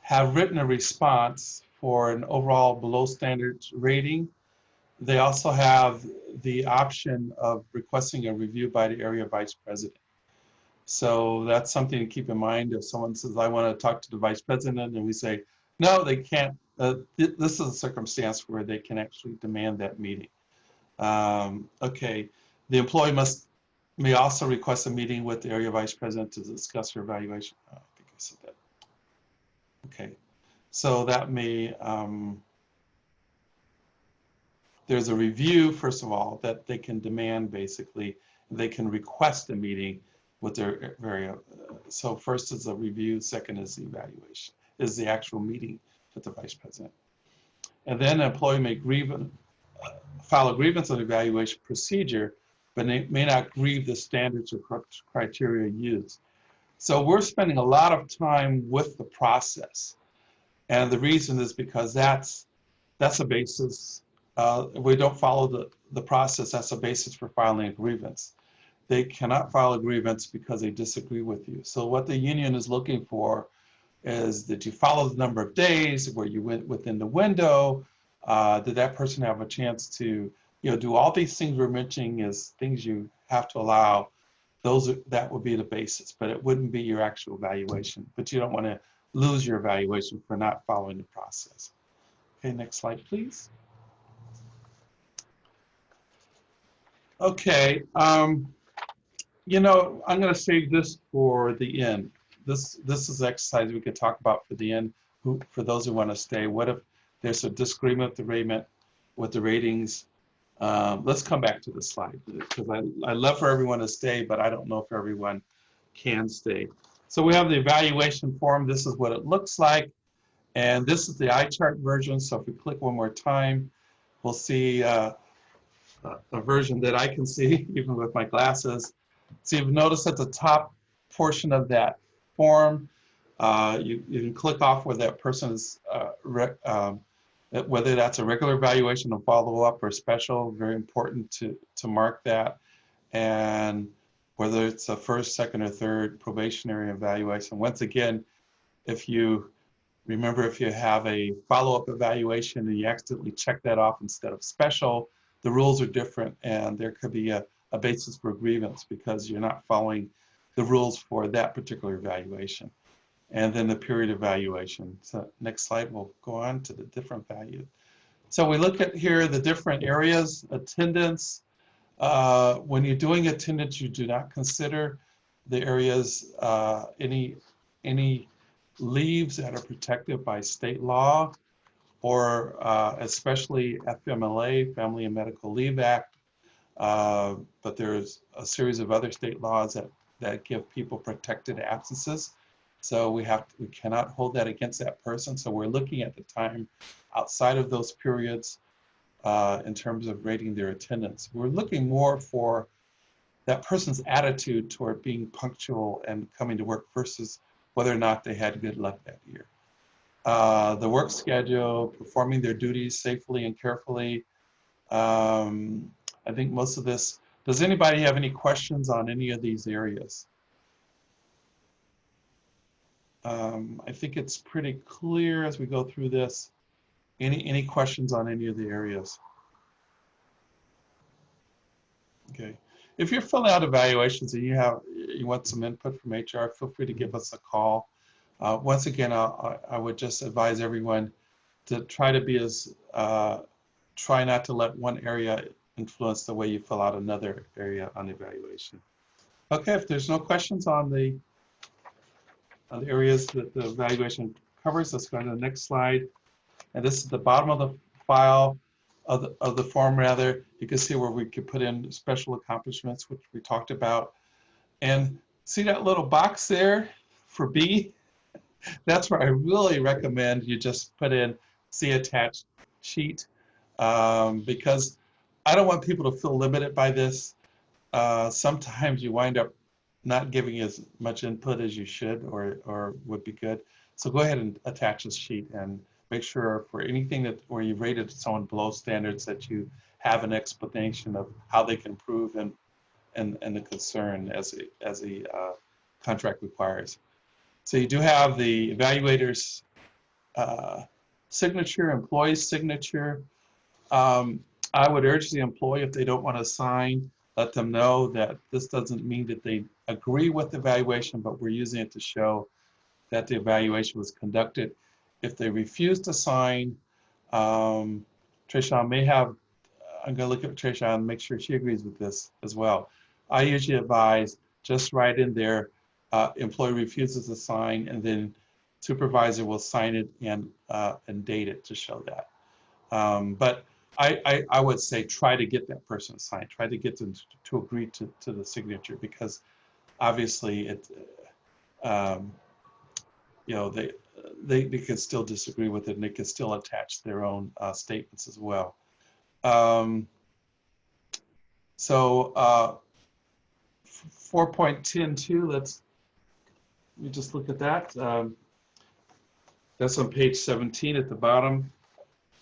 S1: have written a response for an overall below standards rating, they also have the option of requesting a review by the area vice president. So that's something to keep in mind. If someone says, I want to talk to the vice president, and we say, no, they can't. This is a circumstance where they can actually demand that meeting. Okay, the employee may also request a meeting with the area vice president to discuss her evaluation. Oh, I think I said that. Okay, so that may, there's a review, first of all, that they can demand. Basically, they can request a meeting with their so first is a review, second is the evaluation, is the actual meeting with the vice president. And then an employee may file a grievance on the evaluation procedure, but they may not grieve the standards or criteria used. So we're spending a lot of time with the process. And the reason is because that's a basis. If we don't follow the process, that's a basis for filing a grievance. They cannot file a grievance because they disagree with you. So what the union is looking for is that you follow the number of days where you went within the window. Did that person have a chance to, do all these things we're mentioning as things you have to allow? That would be the basis, but it wouldn't be your actual evaluation. But you don't want to lose your evaluation for not following the process. Okay, next slide, please. Okay, I'm going to save this for the end. This is an exercise we could talk about for the end. For those who want to stay, what if there's a disagreement with the ratings? Let's come back to the slide, because I love for everyone to stay, but I don't know if everyone can stay. So we have the evaluation form. This is what it looks like. And this is the eye chart version. So if we click one more time, we'll see a version that I can see even with my glasses. So you've noticed at the top portion of that form, you can click off where that person is, whether that's a regular evaluation, a follow-up, or special. Very important to mark that. And whether it's a first, second, or third probationary evaluation. Once again, if you have a follow-up evaluation and you accidentally check that off instead of special, the rules are different, and there could be a basis for grievance because you're not following the rules for that particular evaluation. And then the period evaluation. So next slide, we'll go on to the different values. So we look at here the different areas. Attendance. When you're doing attendance, you do not consider the areas, any leaves that are protected by state law, or especially FMLA, Family and Medical Leave Act. But there's a series of other state laws that give people protected absences. So we cannot hold that against that person. So we're looking at the time outside of those periods in terms of rating their attendance. We're looking more for that person's attitude toward being punctual and coming to work versus whether or not they had good luck that year. The work schedule, performing their duties safely and carefully. I think most of this, does anybody have any questions on any of these areas? I think it's pretty clear as we go through this. Any questions on any of the areas? Okay. If you're filling out evaluations and you want some input from HR, feel free to give us a call. Once again, I would just advise everyone to try to be try not to let one area influence the way you fill out another area on evaluation. Okay, if there's no questions on the areas that the evaluation covers, let's go to the next slide. And this is the bottom of the file of the form rather. You can see where we could put in special accomplishments, which we talked about. And see that little box there for B? That's where I really recommend you just put in see attached sheet because I don't want people to feel limited by this. Sometimes you wind up not giving as much input as you should or would be good. So go ahead and attach this sheet and make sure for anything where you've rated someone below standards that you have an explanation of how they can improve and the concern as the contract requires. So you do have the evaluator's signature, employee's signature. I would urge the employee, if they don't want to sign, let them know that this doesn't mean that they agree with the evaluation, but we're using it to show that the evaluation was conducted. If they refuse to sign, Trisha may have, I'm going to look at Trisha and make sure she agrees with this as well. I usually advise just write in there, employee refuses to sign, and then supervisor will sign it and date it to show that. But I would say try to get that person to sign, try to get them to agree to the signature, because obviously it, you know, they can still disagree with it and they can still attach their own statements as well. So 4.10.2, let me just look at that. That's on page 17 at the bottom.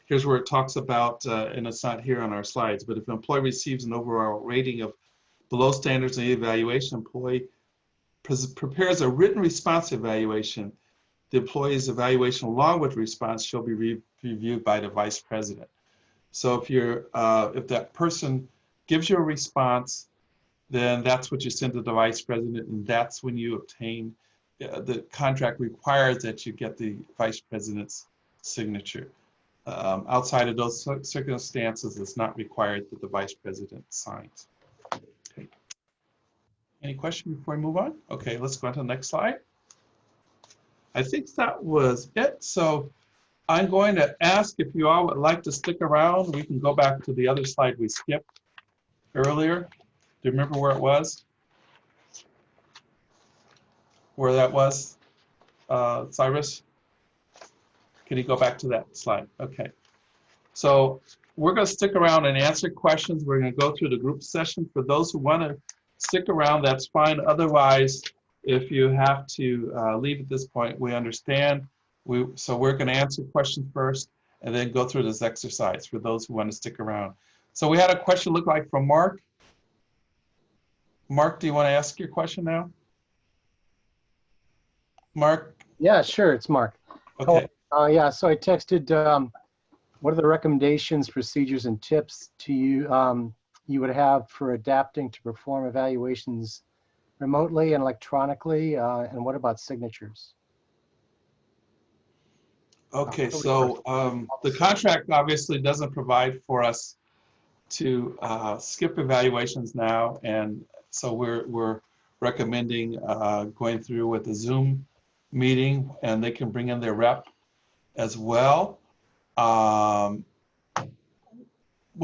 S1: Here's where it talks about, and it's not here on our slides, but if an employee receives an overall rating of below standards in the evaluation, employee prepares a written response evaluation. The employee's evaluation along with response shall be reviewed by the vice president. So if that person gives you a response, then that's what you send to the vice president, and that's when you obtain, the contract requires that you get the vice president's signature. Outside of those circumstances, it's not required that the vice president signs. Okay. Any question before we move on? Okay, let's go on to the next slide. I think that was it. So I'm going to ask if you all would like to stick around. We can go back to the other slide we skipped earlier. Do you remember where it was? Where that was, Cyrus? Can you go back to that slide? Okay. So we're going to stick around and answer questions. We're going to go through the group session. For those who want to stick around, that's fine. Otherwise, if you have to leave at this point, we understand. So we're going to answer questions first and then go through this exercise for those who want to stick around. So we had a question look like from Mark. Mark, do you want to ask your question now? Mark?
S7: Yeah, sure. It's Mark.
S1: Okay.
S7: Yeah, so I texted, what are the recommendations, procedures, and tips to you you would have for adapting to perform evaluations remotely and electronically, and what about signatures?
S1: Okay, so the contract obviously doesn't provide for us to skip evaluations now, and so we're recommending going through with the Zoom meeting, and they can bring in their rep as well. What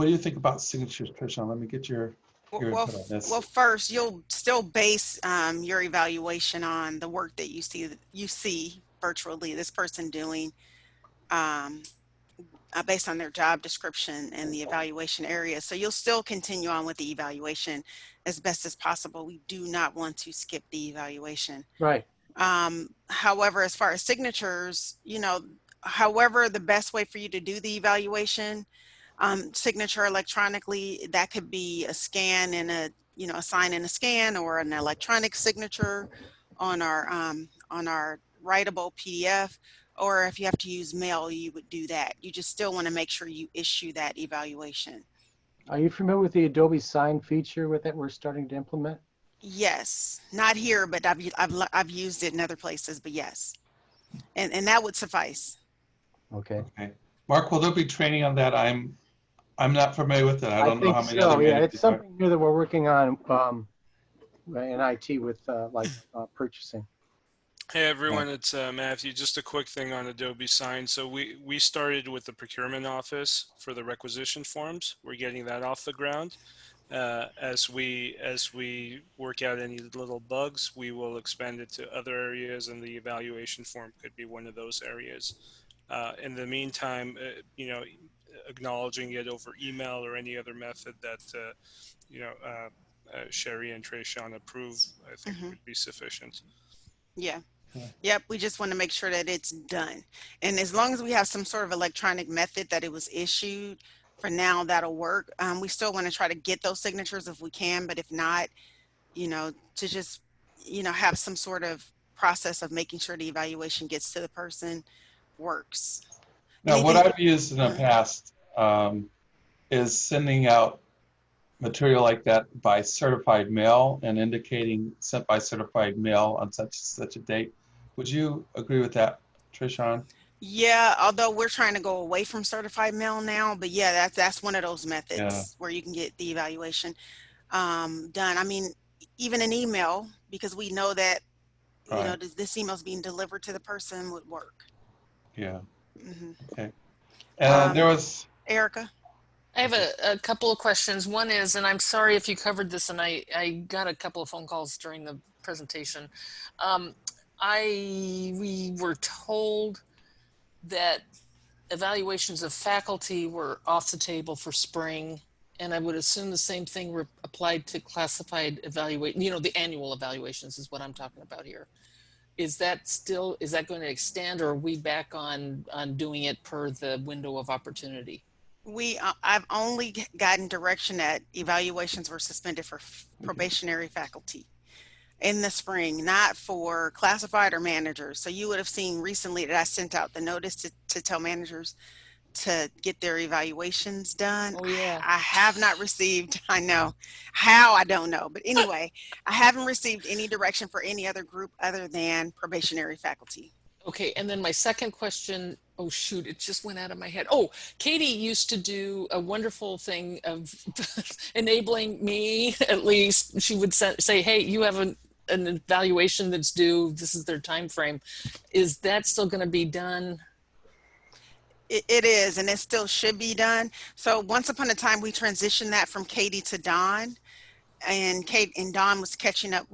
S1: do you think about signatures, Trisha? Let me get your your input on this.
S2: Well, first, you'll still base your evaluation on the work that you see virtually this person doing, based on their job description and the evaluation area. So you'll still continue on with the evaluation as best as possible. We do not want to skip the evaluation.
S7: Right.
S2: However, as far as signatures, however, the best way for you to do the evaluation, signature electronically, that could be a scan and a sign and a scan, or an electronic signature on our writable PDF, or if you have to use mail, you would do that. You just still want to make sure you issue that evaluation.
S7: Are you familiar with the Adobe Sign feature that we're starting to implement?
S2: Yes, not here, but I've used it in other places, but yes, and that would suffice.
S7: Okay.
S1: Okay. Mark, will there be training on that? I'm not familiar with it. I don't know how many other
S7: Yeah,
S1: managers
S7: it's something new that we're working on in IT with purchasing.
S8: Hey everyone, it's Matthew. Just a quick thing on Adobe Sign. So we started with the procurement office for the requisition forms. We're getting that off the ground. As we work out any little bugs, we will expand it to other areas, and the evaluation form could be one of those areas. In the meantime, acknowledging it over email or any other method that Sherry and Trayshawn approve, I think would be sufficient.
S2: Yeah. Yep. We just want to make sure that it's done. And as long as we have some sort of electronic method that it was issued, for now, that'll work. We still want to try to get those signatures if we can, but if not, to just, have some sort of process of making sure the evaluation gets to the person works.
S1: Now, what I've used in the past is sending out material like that by certified mail and indicating sent by certified mail on such a date. Would you agree with that, Trishan?
S2: Yeah, although we're trying to go away from certified mail now, but yeah, that's one of those methods where you can get the evaluation done. I mean, even an email, because we know that this email is being delivered to the person, would work.
S1: Yeah.
S2: Mm-hmm.
S1: Okay. And there was
S3: Erica. I have a couple of questions. One is, and I'm sorry if you covered this, and I got a couple of phone calls during the presentation. We were told that evaluations of faculty were off the table for spring, and I would assume the same thing applied to classified evaluation. The annual evaluations is what I'm talking about here. Is that going to extend, or are we back on doing it per the window of opportunity?
S2: I've only gotten direction that evaluations were suspended for probationary faculty in the spring, not for classified or managers. So you would have seen recently that I sent out the notice to tell managers to get their evaluations done.
S3: Oh yeah.
S2: I have not received, I know how, I don't know. But anyway, I haven't received any direction for any other group other than probationary faculty.
S3: Okay, and then my second question, oh shoot, it just went out of my head. Oh, Katie used to do a wonderful thing of enabling me, at least. She would say, hey, you have an evaluation that's due, this is their time frame. Is that still going to be done?
S2: It is, and it still should be done. So once upon a time, we transitioned that from Katie to Dawn, and Dawn was catching up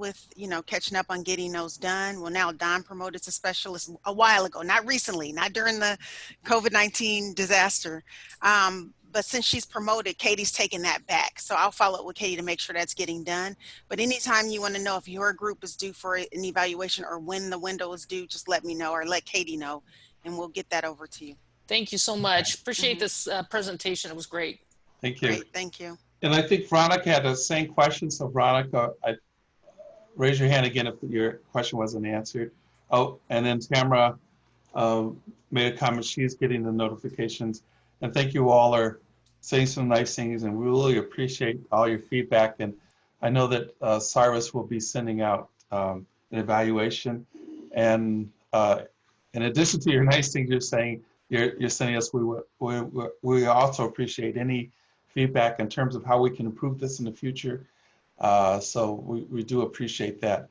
S2: on getting those done. Well, now Dawn promoted to specialist a while ago, not recently, not during the COVID-19 disaster. But since she's promoted, Katie's taken that back. So I'll follow up with Katie to make sure that's getting done. But anytime you want to know if your group is due for an evaluation or when the window is due, just let me know or let Katie know, and we'll get that over to you.
S3: Thank you so much. Appreciate this presentation. It was great.
S1: Thank you.
S2: Great, thank you.
S1: And I think Veronica had the same question. So Veronica, raise your hand again if your question wasn't answered. Oh, and then Tamara made a comment. She's getting the notifications. And thank you all are saying some nice things, and we really appreciate all your feedback. And I know that Cyrus will be sending out an evaluation. And in addition to your nice things you're saying, you're sending us, we also appreciate any feedback in terms of how we can improve this in the future. So we do appreciate that.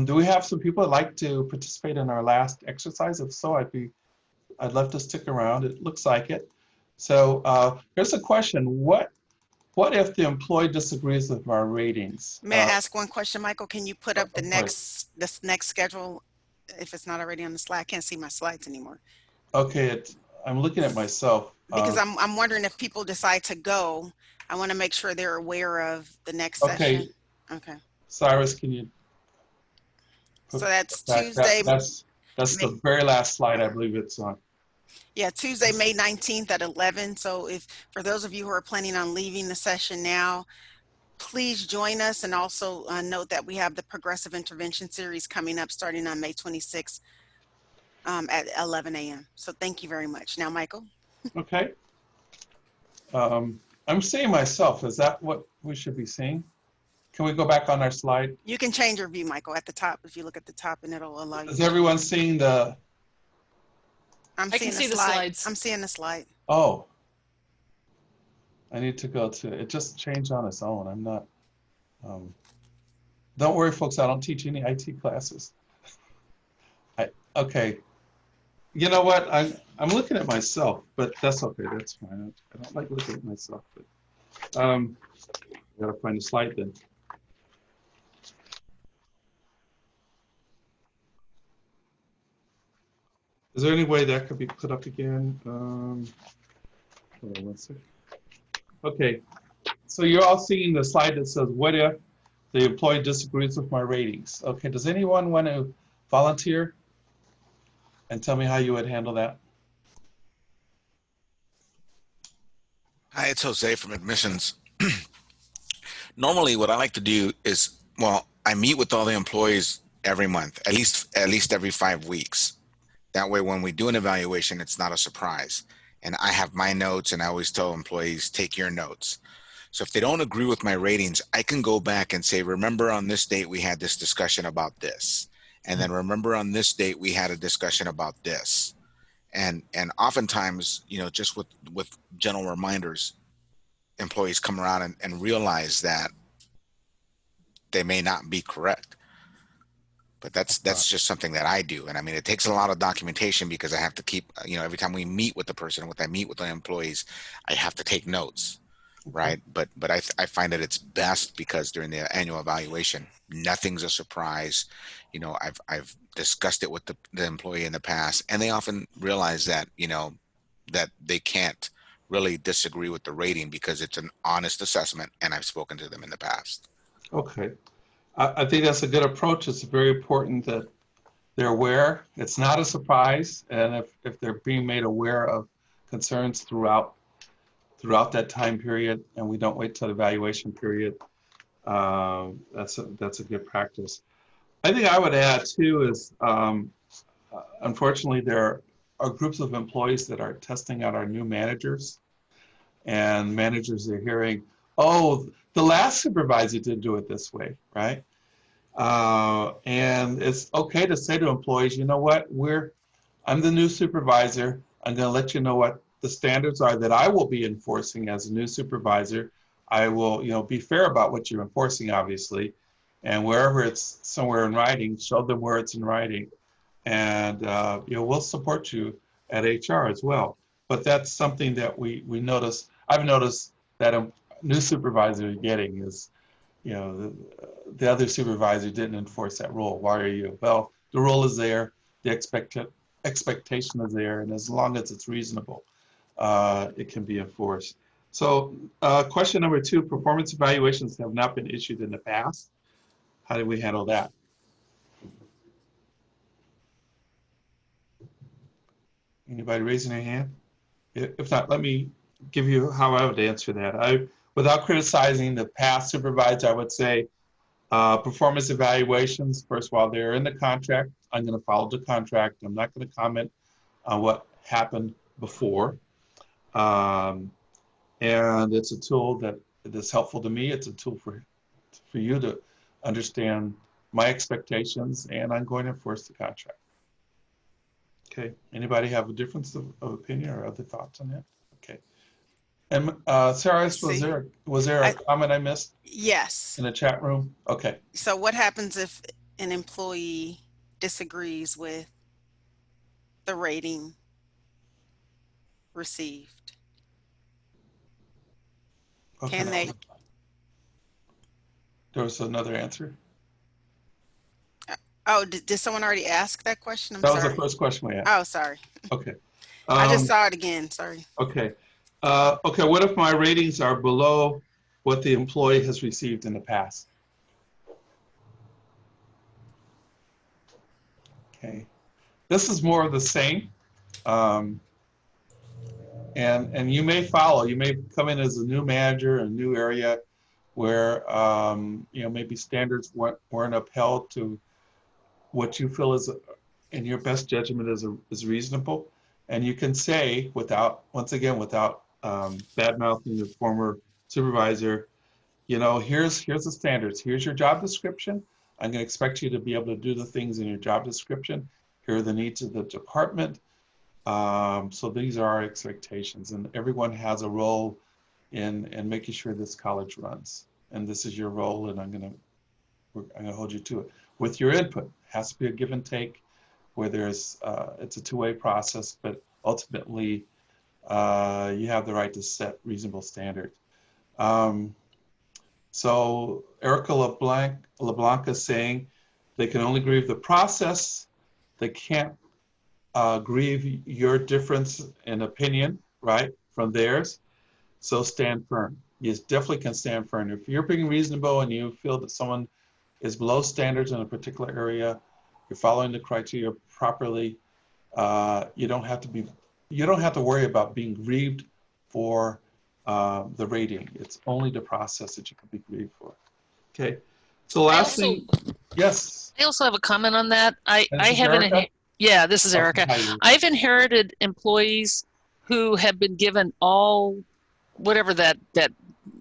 S1: Do we have some people that'd like to participate in our last exercise? If so, I'd love to stick around. It looks like it. So here's a question. What what if the employee disagrees with our ratings?
S2: May I ask one question, Michael? Can you put up the
S1: of course.
S2: this next schedule if it's not already on the slide? I can't see my slides anymore.
S1: Okay, I'm looking at myself.
S2: Because I'm wondering if people decide to go, I want to make sure they're aware of the next
S1: Okay.
S2: session. Okay.
S1: Cyrus, can you?
S2: So that's
S1: that-
S2: Tuesday.
S1: That's the very last slide I believe it's on.
S2: Yeah, Tuesday, May 19th at 11. So if for those of you who are planning on leaving the session now, please join us, and also note that we have the Progressive Intervention Series coming up starting on May 26th at 11 a.m. So thank you very much. Now, Michael.
S1: Okay. I'm seeing myself. Is that what we should be seeing? Can we go back on our slide?
S2: You can change your view, Michael, at the top. If you look at the top, and it'll allow you.
S1: Is everyone seeing the?
S2: I
S3: can see the slides.
S2: I'm seeing the slide.
S1: Oh. I need to go to, it just changed on its own. I'm not, don't worry folks, I don't teach any IT classes. Okay. You know what, I'm looking at myself, but that's okay, that's fine. I don't like looking at myself, but I gotta find a slide then. Is there any way that could be put up again? Hold on one second. Okay, so you're all seeing the slide that says, what if the employee disagrees with my ratings? Okay, does anyone want to volunteer and tell me how you would handle that?
S6: Hi, it's Jose from admissions. Normally what I like to do is, well, I meet with all the employees every month, at least every 5 weeks. That way, when we do an evaluation, it's not a surprise. And I have my notes, and I always tell employees, take your notes. So if they don't agree with my ratings, I can go back and say, remember on this date, we had this discussion about this. And then remember on this date, we had a discussion about this. And oftentimes, you know, just with gentle reminders, employees come around and realize that they may not be correct. But that's just something that I do. And I mean, it takes a lot of documentation because I have to keep, you know, every time we meet with the person, I meet with the employees, I have to take notes, right? But I find that it's best because during the annual evaluation, nothing's a surprise. You know, I've discussed it with the employee in the past, and they often realize that, you know, that they can't really disagree with the rating because it's an honest assessment, and I've spoken to them in the past.
S1: Okay. I think that's a good approach. It's very important that they're aware. It's not a surprise. And if they're being made aware of concerns throughout that time period, and we don't wait till the evaluation period, that's a good practice. I think I would add too is, unfortunately, there are groups of employees that are testing out our new managers, and managers are hearing, oh, the last supervisor didn't do it this way, right? And it's okay to say to employees, you know what, I'm the new supervisor. I'm going to let you know what the standards are that I will be enforcing as a new supervisor. I will, you know, be fair about what you're enforcing, obviously, and wherever it's somewhere in writing, show them where it's in writing, and you know, we'll support you at HR as well. But that's something that we notice. I've noticed that a new supervisor is getting is, you know, the other supervisor didn't enforce that rule. Why are you? Well, the rule is there, the expectation is there, and as long as it's reasonable, it can be enforced. So question number 2, performance evaluations have not been issued in the past. How do we handle that? Anybody raising their hand? If not, let me give you how I would answer that. Without criticizing the past supervisor, I would say performance evaluations, first of all, they're in the contract. I'm going to follow the contract. I'm not going to comment on what happened before. And it's a tool that is helpful to me. It's a tool for you to understand my expectations, and I'm going to enforce the contract. Okay, anybody have a difference of opinion or other thoughts on that? Okay. And Sarah, was there a comment I missed?
S2: Yes.
S1: In the chat room? Okay.
S2: So what happens if an employee disagrees with the rating received? Can they?
S1: There was another answer.
S2: Oh, did someone already ask that question? I'm
S1: That was
S2: sorry.
S1: the first question we had.
S2: Oh, sorry.
S1: Okay.
S2: I just saw it again. Sorry.
S1: Okay. Okay, what if my ratings are below what the employee has received in the past? Okay. This is more of the same. And you may follow, you may come in as a new manager in a new area where, you know, maybe standards weren't upheld to what you feel is, in your best judgment, is reasonable. And you can say, without, once again, without bad mouthing your former supervisor, you know, here's the standards. Here's your job description. I'm going to expect you to be able to do the things in your job description. Here are the needs of the department. So these are our expectations, and everyone has a role in making sure this college runs. And this is your role, and I'm going to hold you to it. With your input, it has to be a give and take, where there's it's a two-way process, but ultimately you have the right to set reasonable standards. So Erica LeBlanc is saying they can only grieve the process. They can't grieve your difference in opinion, right, from theirs. So stand firm. You definitely can stand firm. If you're being reasonable and you feel that someone is below standards in a particular area, you're following the criteria properly, you don't have to worry about being grieved for the rating. It's only the process that you can be grieved for. Okay. So last thing, yes.
S9: I also have a comment on that. I
S1: This is
S9: haven't.
S1: Erica?
S9: Yeah, this is
S1: Okay,
S9: Erica.
S1: hi, Erica.
S9: I've inherited employees who have been given all, whatever that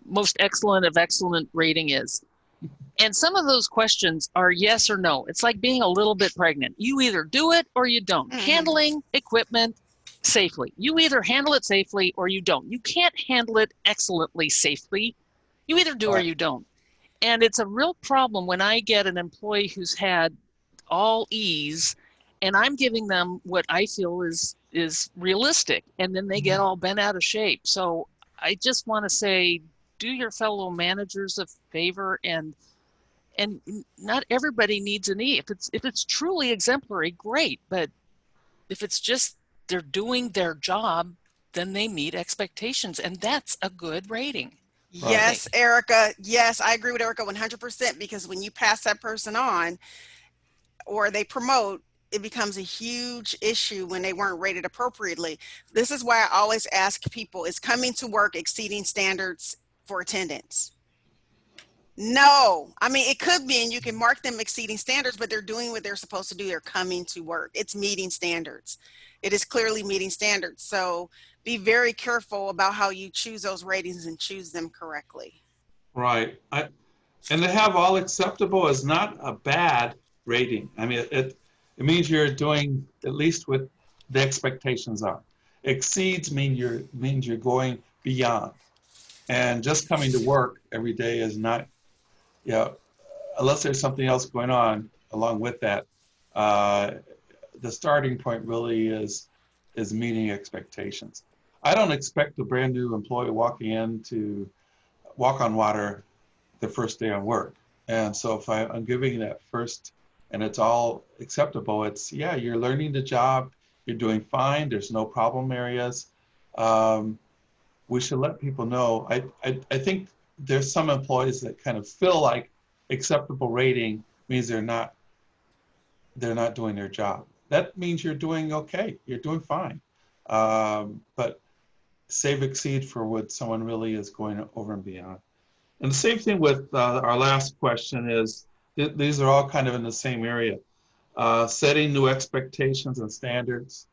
S9: most excellent of excellent rating is. And some of those questions are yes or no. It's like being a little bit pregnant. You either do it or you don't.
S2: Mhm.
S9: Handling equipment safely. You either handle it safely or you don't. You can't handle it excellently safely. You either do or
S1: Right.
S9: you don't. And it's a real problem when I get an employee who's had all E's and I'm giving them what I feel is realistic, and then they get all bent out of shape. So I just want to say, do your fellow managers a favor, and not everybody needs an E. If it's truly exemplary, great. But if it's just they're doing their job, then they meet expectations, and that's a good rating.
S2: Yes, Erica. Yes, I agree with Erica 100%, because when you pass that person on or they promote, it becomes a huge issue when they weren't rated appropriately. This is why I always ask people, is coming to work exceeding standards for attendance? No. I mean, it could be, and you can mark them exceeding standards, but they're doing what they're supposed to do. They're coming to work. It's meeting standards. It is clearly meeting standards. So be very careful about how you choose those ratings and choose them correctly.
S1: Right. And to have all acceptable is not a bad rating. I mean, it means you're doing at least what the expectations are. Exceeds means you're going beyond. And just coming to work every day is not, you know, unless there's something else going on along with that. The starting point really is meeting expectations. I don't expect a brand new employee walking in to walk on water the first day on work. And so if I'm giving that first and it's all acceptable, it's, yeah, you're learning the job, you're doing fine, there's no problem areas. We should let people know. I think there's some employees that kind of feel like acceptable rating means they're not doing their job. That means you're doing okay, you're doing fine. But save exceed for what someone really is going over and beyond. And the same thing with our last question is, these are all kind of in the same area. Setting new expectations and standards.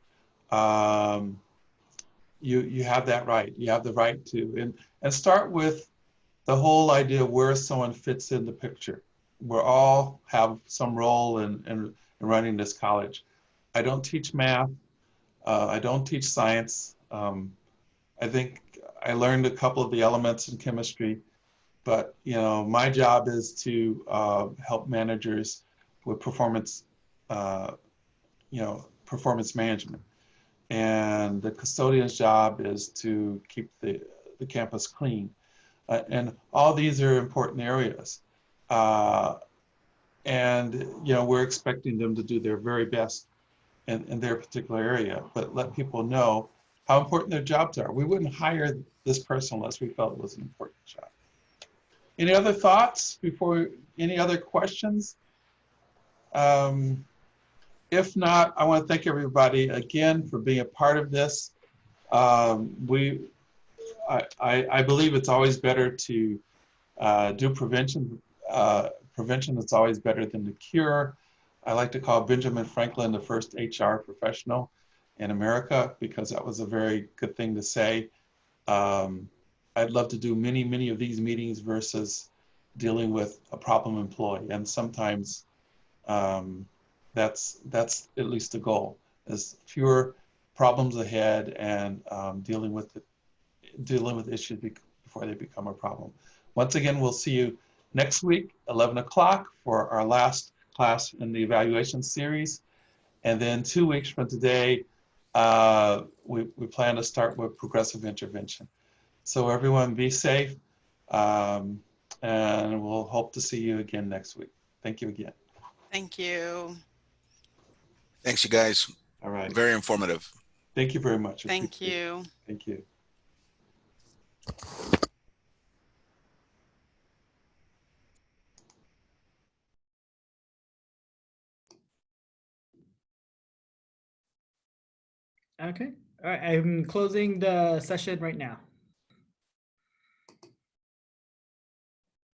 S1: You have that right. You have the right to, and start with the whole idea of where someone fits in the picture. We all have some role in running this college. I don't teach math. I don't teach science. I think I learned a couple of the elements in chemistry, but you know, my job is to help managers with performance, performance management. And the custodian's job is to keep the campus clean. And all these are important areas. And, you know, we're expecting them to do their very best in their particular area, but let people know how important their jobs are. We wouldn't hire this person unless we felt it was an important job. Any other thoughts before, any other questions? If not, I want to thank everybody again for being a part of this. I believe it's always better to do prevention. Prevention is always better than the cure. I like to call Benjamin Franklin the first HR professional in America because that was a very good thing to say. I'd love to do many, many of these meetings versus dealing with a problem employee. And sometimes that's at least the goal, is fewer problems ahead and dealing with issues before they become a problem. Once again, we'll see you next week, 11 o'clock, for our last class in the evaluation series. And then 2 weeks from today, we plan to start with progressive intervention. So everyone be safe, and we'll hope to see you again next week. Thank you again.
S2: Thank you.
S6: Thanks, you guys.
S1: All right.
S6: Very informative.
S1: Thank you very much.
S2: Thank you.
S1: Thank you.
S4: Okay. All right. I'm closing the session right now.